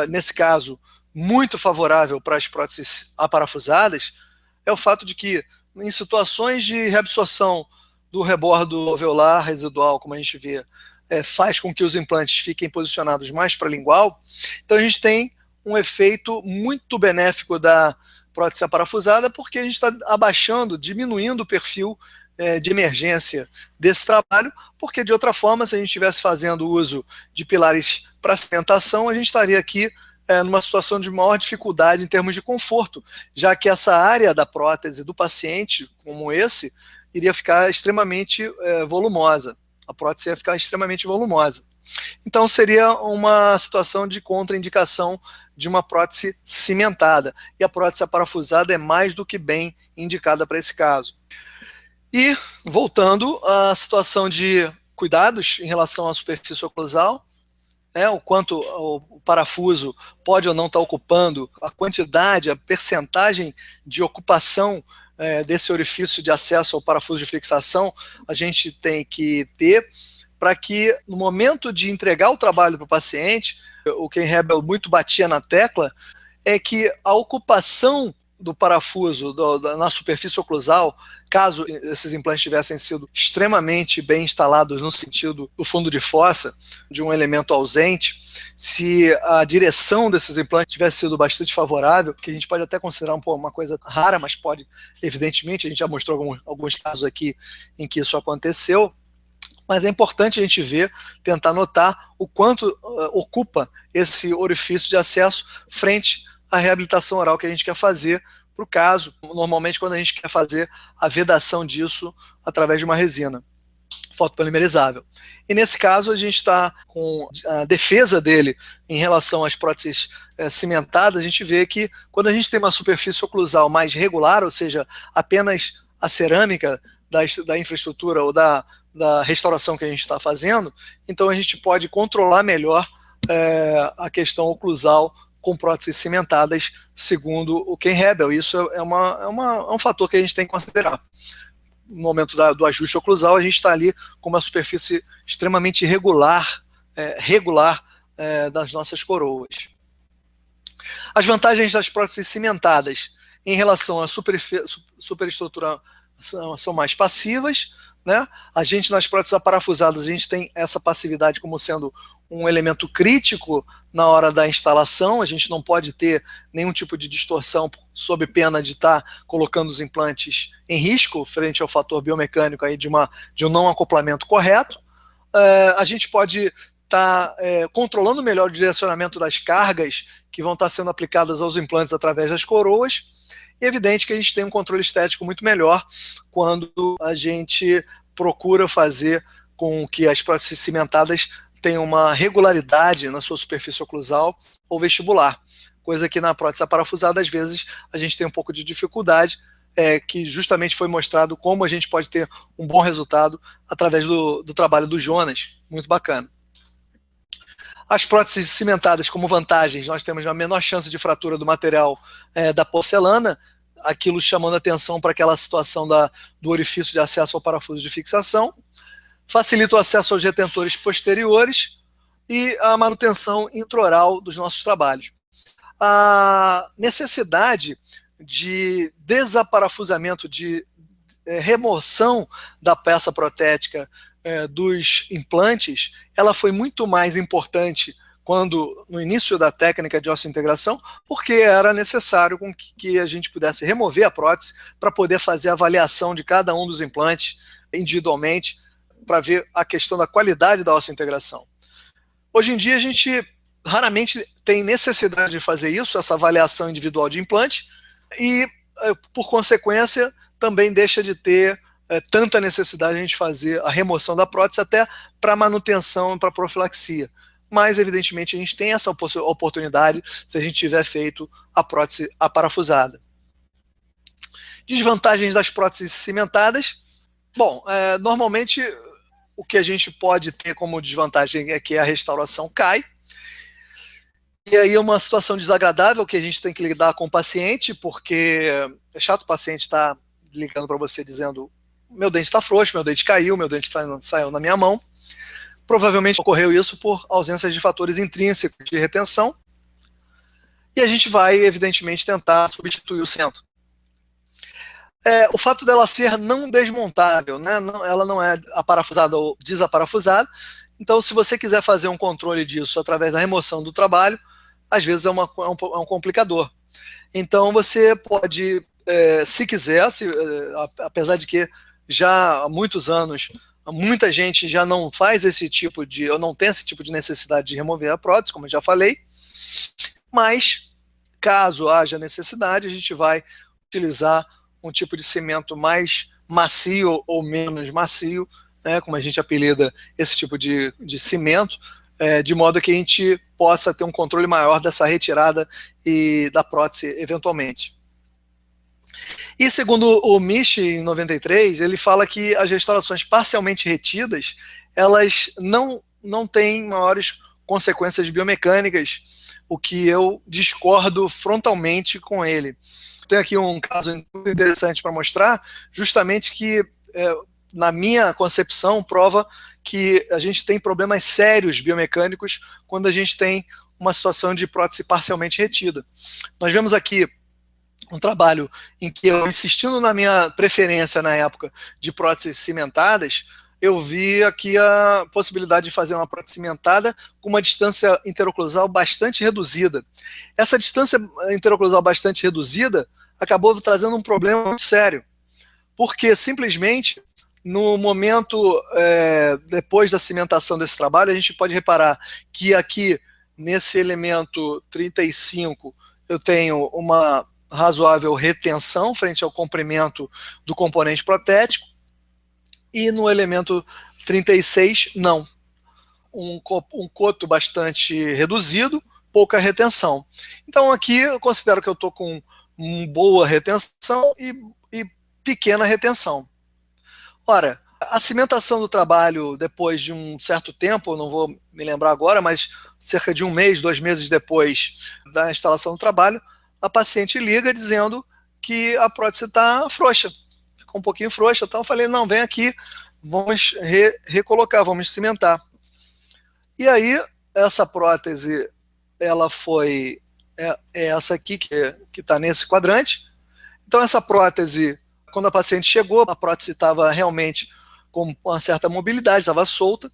nesse caso, muito favorável para as próteses aparafusadas, é o fato de que, em situações de reabsorção do rebordo alveolar residual, como a gente vê, faz com que os implantes fiquem posicionados mais para lingual. Então a gente tem um efeito muito benéfico da prótese aparafusada, porque a gente está abaixando, diminuindo o perfil de emergência desse trabalho, porque de outra forma, se a gente estivesse fazendo uso de pilares para cimentação, a gente estaria aqui numa situação de maior dificuldade em termos de conforto, já que essa área da prótese do paciente, como esse, iria ficar extremamente volumosa. A prótese ia ficar extremamente volumosa. Então seria uma situação de contraindicação de uma prótese cimentada. E a prótese aparafusada é mais do que bem indicada para esse caso. E, voltando à situação de cuidados em relação à superfície oclusal, o quanto o parafuso pode ou não estar ocupando, a quantidade, a percentagem de ocupação desse orifício de acesso ao parafuso de fixação, a gente tem que ter para que, no momento de entregar o trabalho para o paciente, o Ken Hebel muito batia na tecla, é que a ocupação do parafuso na superfície oclusal, caso esses implantes tivessem sido extremamente bem instalados no sentido do fundo de fossa, de um elemento ausente, se a direção desses implantes tivesse sido bastante favorável, que a gente pode até considerar uma coisa rara, mas pode, evidentemente, a gente já mostrou alguns casos aqui em que isso aconteceu, mas é importante a gente ver, tentar notar o quanto ocupa esse orifício de acesso frente à reabilitação oral que a gente quer fazer para o caso, normalmente quando a gente quer fazer a vedação disso através de uma resina fotopolimerizável. E nesse caso a gente está com a defesa dele em relação às próteses cimentadas, a gente vê que quando a gente tem uma superfície oclusal mais regular, ou seja, apenas a cerâmica da infraestrutura ou da restauração que a gente está fazendo, então a gente pode controlar melhor a questão oclusal com próteses cimentadas, segundo o Ken Hebel. Isso é um fator que a gente tem que considerar. No momento do ajuste oclusal, a gente está ali com uma superfície extremamente regular das nossas coroas. As vantagens das próteses cimentadas em relação à superestrutura são mais passivas, né? A gente, nas próteses aparafusadas, a gente tem essa passividade como sendo um elemento crítico na hora da instalação. A gente não pode ter nenhum tipo de distorção sob pena de estar colocando os implantes em risco frente ao fator biomecânico aí de um não acoplamento correto. A gente pode estar controlando melhor o direcionamento das cargas que vão estar sendo aplicadas aos implantes através das coroas. E é evidente que a gente tem um controle estético muito melhor quando a gente procura fazer com que as próteses cimentadas tenham uma regularidade na sua superfície oclusal ou vestibular, coisa que na prótese aparafusada, às vezes, a gente tem um pouco de dificuldade, que justamente foi mostrado como a gente pode ter um bom resultado através do trabalho do Jonas, muito bacana. As próteses cimentadas, como vantagens, nós temos a menor chance de fratura do material da porcelana, aquilo chamando atenção para aquela situação do orifício de acesso ao parafuso de fixação, facilita o acesso aos retentores posteriores e a manutenção intraoral dos nossos trabalhos. A necessidade de desaparafusamento, de remoção da peça protética dos implantes, ela foi muito mais importante no início da técnica de osseointegração, porque era necessário que a gente pudesse remover a prótese para poder fazer a avaliação de cada um dos implantes individualmente, para ver a questão da qualidade da osseointegração. Hoje em dia a gente raramente tem necessidade de fazer isso, essa avaliação individual de implante, e por consequência também deixa de ter tanta necessidade de a gente fazer a remoção da prótese até para manutenção e para profilaxia. Mas, evidentemente, a gente tem essa oportunidade se a gente tiver feito a prótese aparafusada. Desvantagens das próteses cimentadas. Bom, normalmente o que a gente pode ter como desvantagem é que a restauração cai. E aí é uma situação desagradável que a gente tem que lidar com o paciente, porque é chato o paciente estar ligando para você dizendo: meu dente está frouxo, meu dente caiu, meu dente saiu na minha mão. Provavelmente ocorreu isso por ausência de fatores intrínsecos de retenção. E a gente vai, evidentemente, tentar substituir o centro. O fato dela ser não desmontável, né? Ela não é aparafusada ou desaparafusada. Então, se você quiser fazer um controle disso através da remoção do trabalho, às vezes é um complicador. Então, você pode, se quiser, apesar de que já há muitos anos, muita gente já não faz esse tipo de, ou não tem esse tipo de necessidade de remover a prótese, como eu já falei, mas caso haja necessidade, a gente vai utilizar um tipo de cimento mais macio ou menos macio, né, como a gente apelida esse tipo de cimento, de modo que a gente possa ter um controle maior dessa retirada e da prótese eventualmente. E segundo o Misch, em 93, ele fala que as restaurações parcialmente retidas, elas não têm maiores consequências biomecânicas, o que eu discordo frontalmente com ele. Tem aqui um caso interessante para mostrar, justamente que, na minha concepção, prova que a gente tem problemas sérios biomecânicos quando a gente tem uma situação de prótese parcialmente retida. Nós vemos aqui um trabalho em que eu, insistindo na minha preferência na época de próteses cimentadas, eu vi aqui a possibilidade de fazer uma prótese cimentada com uma distância interoclusal bastante reduzida. Essa distância interoclusal bastante reduzida acabou trazendo um problema muito sério, porque simplesmente no momento depois da cimentação desse trabalho, a gente pode reparar que aqui nesse elemento 35 eu tenho uma razoável retenção frente ao comprimento do componente protético, e no elemento 36 não. Um coto bastante reduzido, pouca retenção. Então aqui eu considero que eu estou com boa retenção e pequena retenção. Ora, a cimentação do trabalho depois de um certo tempo, não vou me lembrar agora, mas cerca de 1 mês, 2 meses depois da instalação do trabalho, a paciente liga dizendo que a prótese está frouxa, ficou um pouquinho frouxa. Então eu falei, não, vem aqui, vamos recolocar, vamos cimentar. E aí, essa prótese, ela foi essa aqui, que está nesse quadrante. Então essa prótese, quando a paciente chegou, a prótese estava realmente com uma certa mobilidade, estava solta.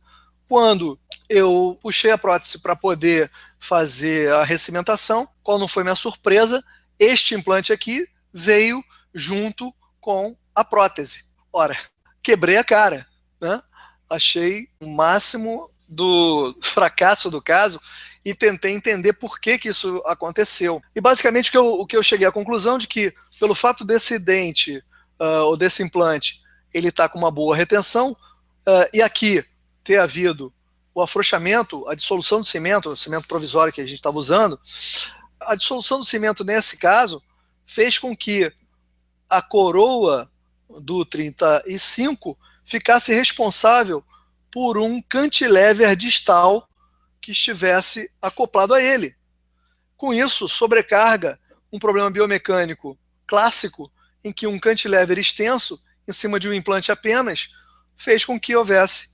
Quando eu puxei a prótese para poder fazer a recimentação, qual não foi minha surpresa, este implante aqui veio junto com a prótese. Ora, quebrei a cara, né? Achei o máximo do fracasso do caso e tentei entender por que isso aconteceu. E basicamente o que eu cheguei à conclusão de que, pelo fato desse dente ou desse implante, ele está com uma boa retenção, e aqui ter havido o afrouxamento, a dissolução do cimento, o cimento provisório que a gente estava usando, a dissolução do cimento nesse caso fez com que a coroa do 35 ficasse responsável por um cantilever distal que estivesse acoplado a ele. Com isso, sobrecarga um problema biomecânico clássico em que um cantilever extenso em cima de um implante apenas fez com que houvesse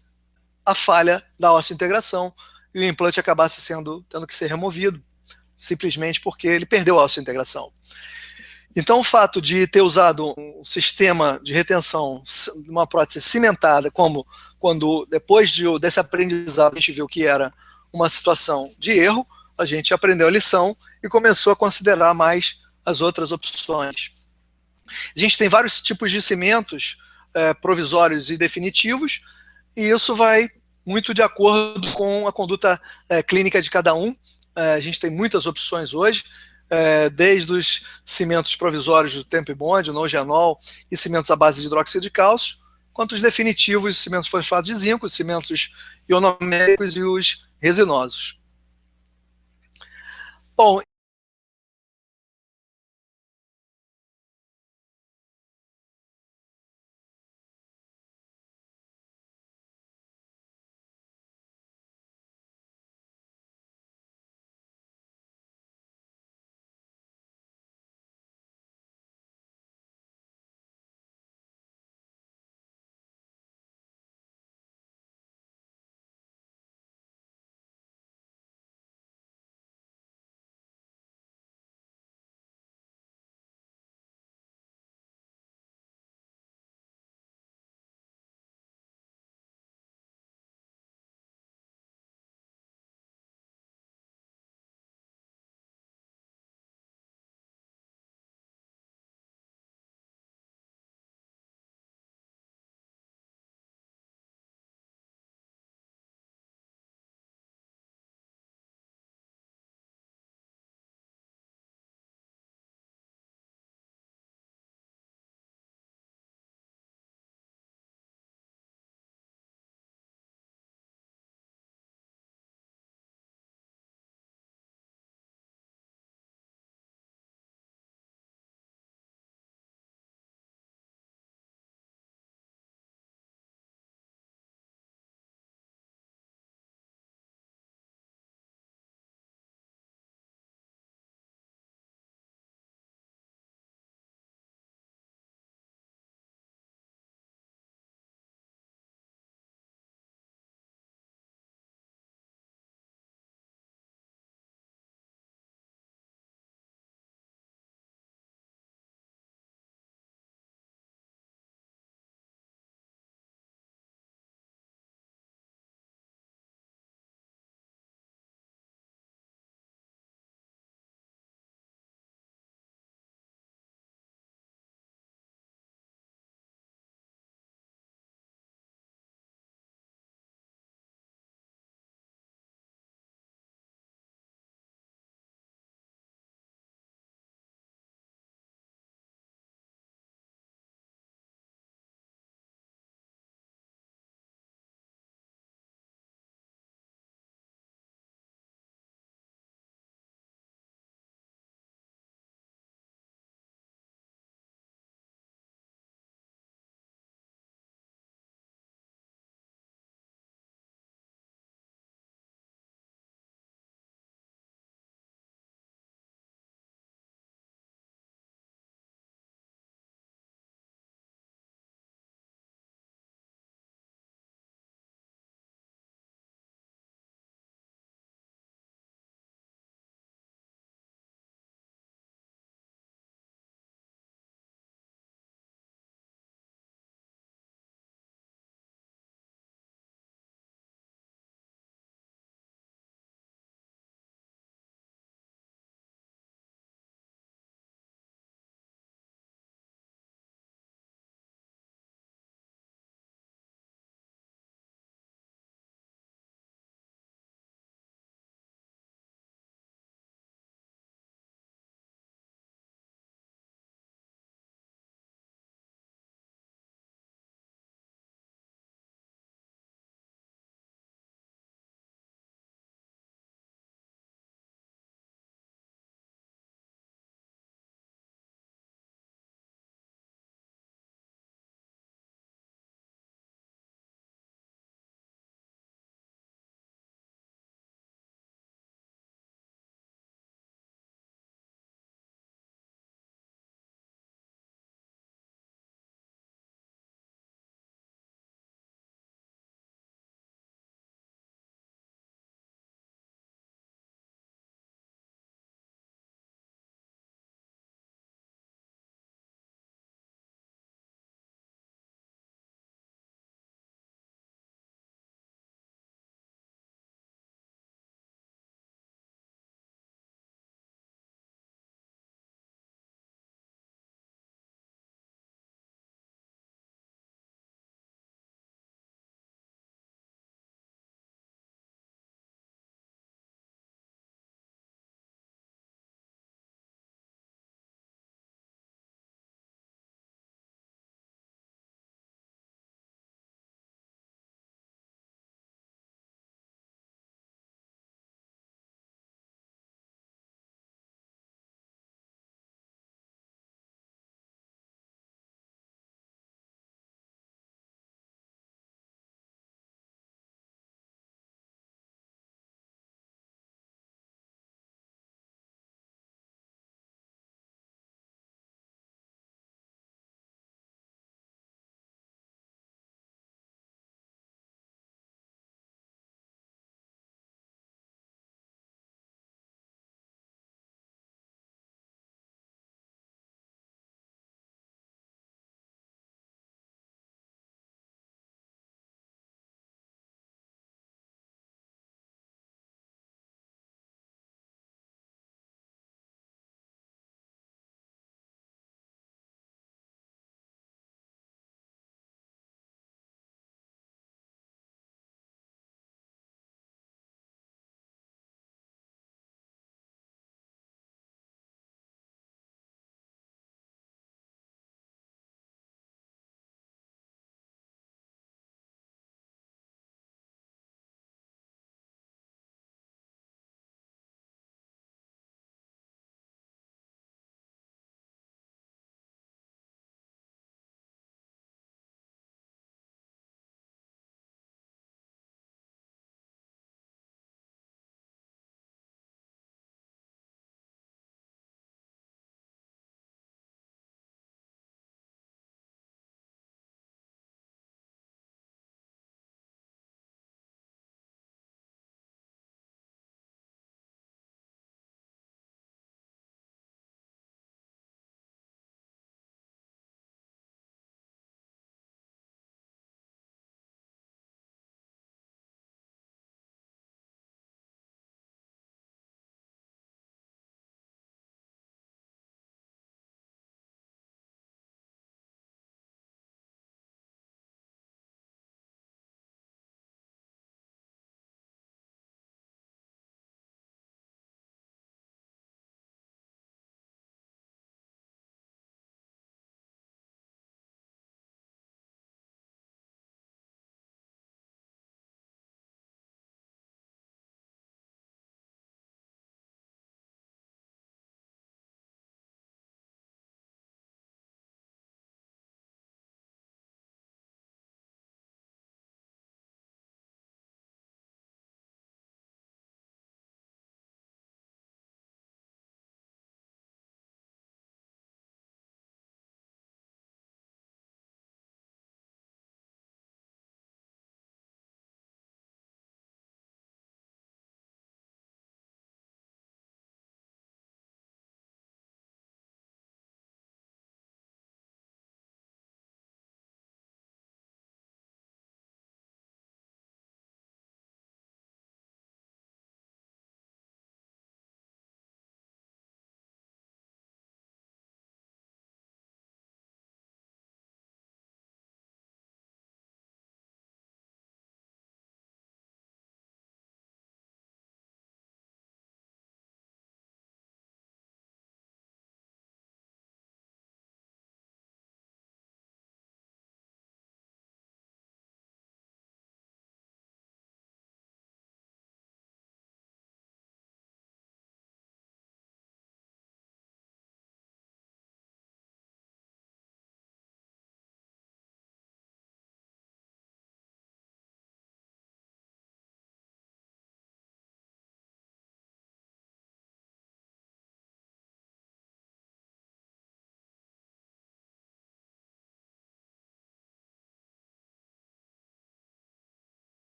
a falha da osseointegração e o implante acabasse tendo que ser removido, simplesmente porque ele perdeu a osseointegração. Então o fato de ter usado um sistema de retenção, uma prótese cimentada, como quando depois desse aprendizado a gente viu que era uma situação de erro, a gente aprendeu a lição e começou a considerar mais as outras opções. A gente tem vários tipos de cimentos provisórios e definitivos, e isso vai muito de acordo com a conduta clínica de cada um. A gente tem muitas opções hoje, desde os cimentos provisórios do Temp Bond, o Nogenol e cimentos à base de hidróxido de cálcio, quanto os definitivos, os cimentos fosfato de zinco, os cimentos ionoméricos e os resinosos. Bom,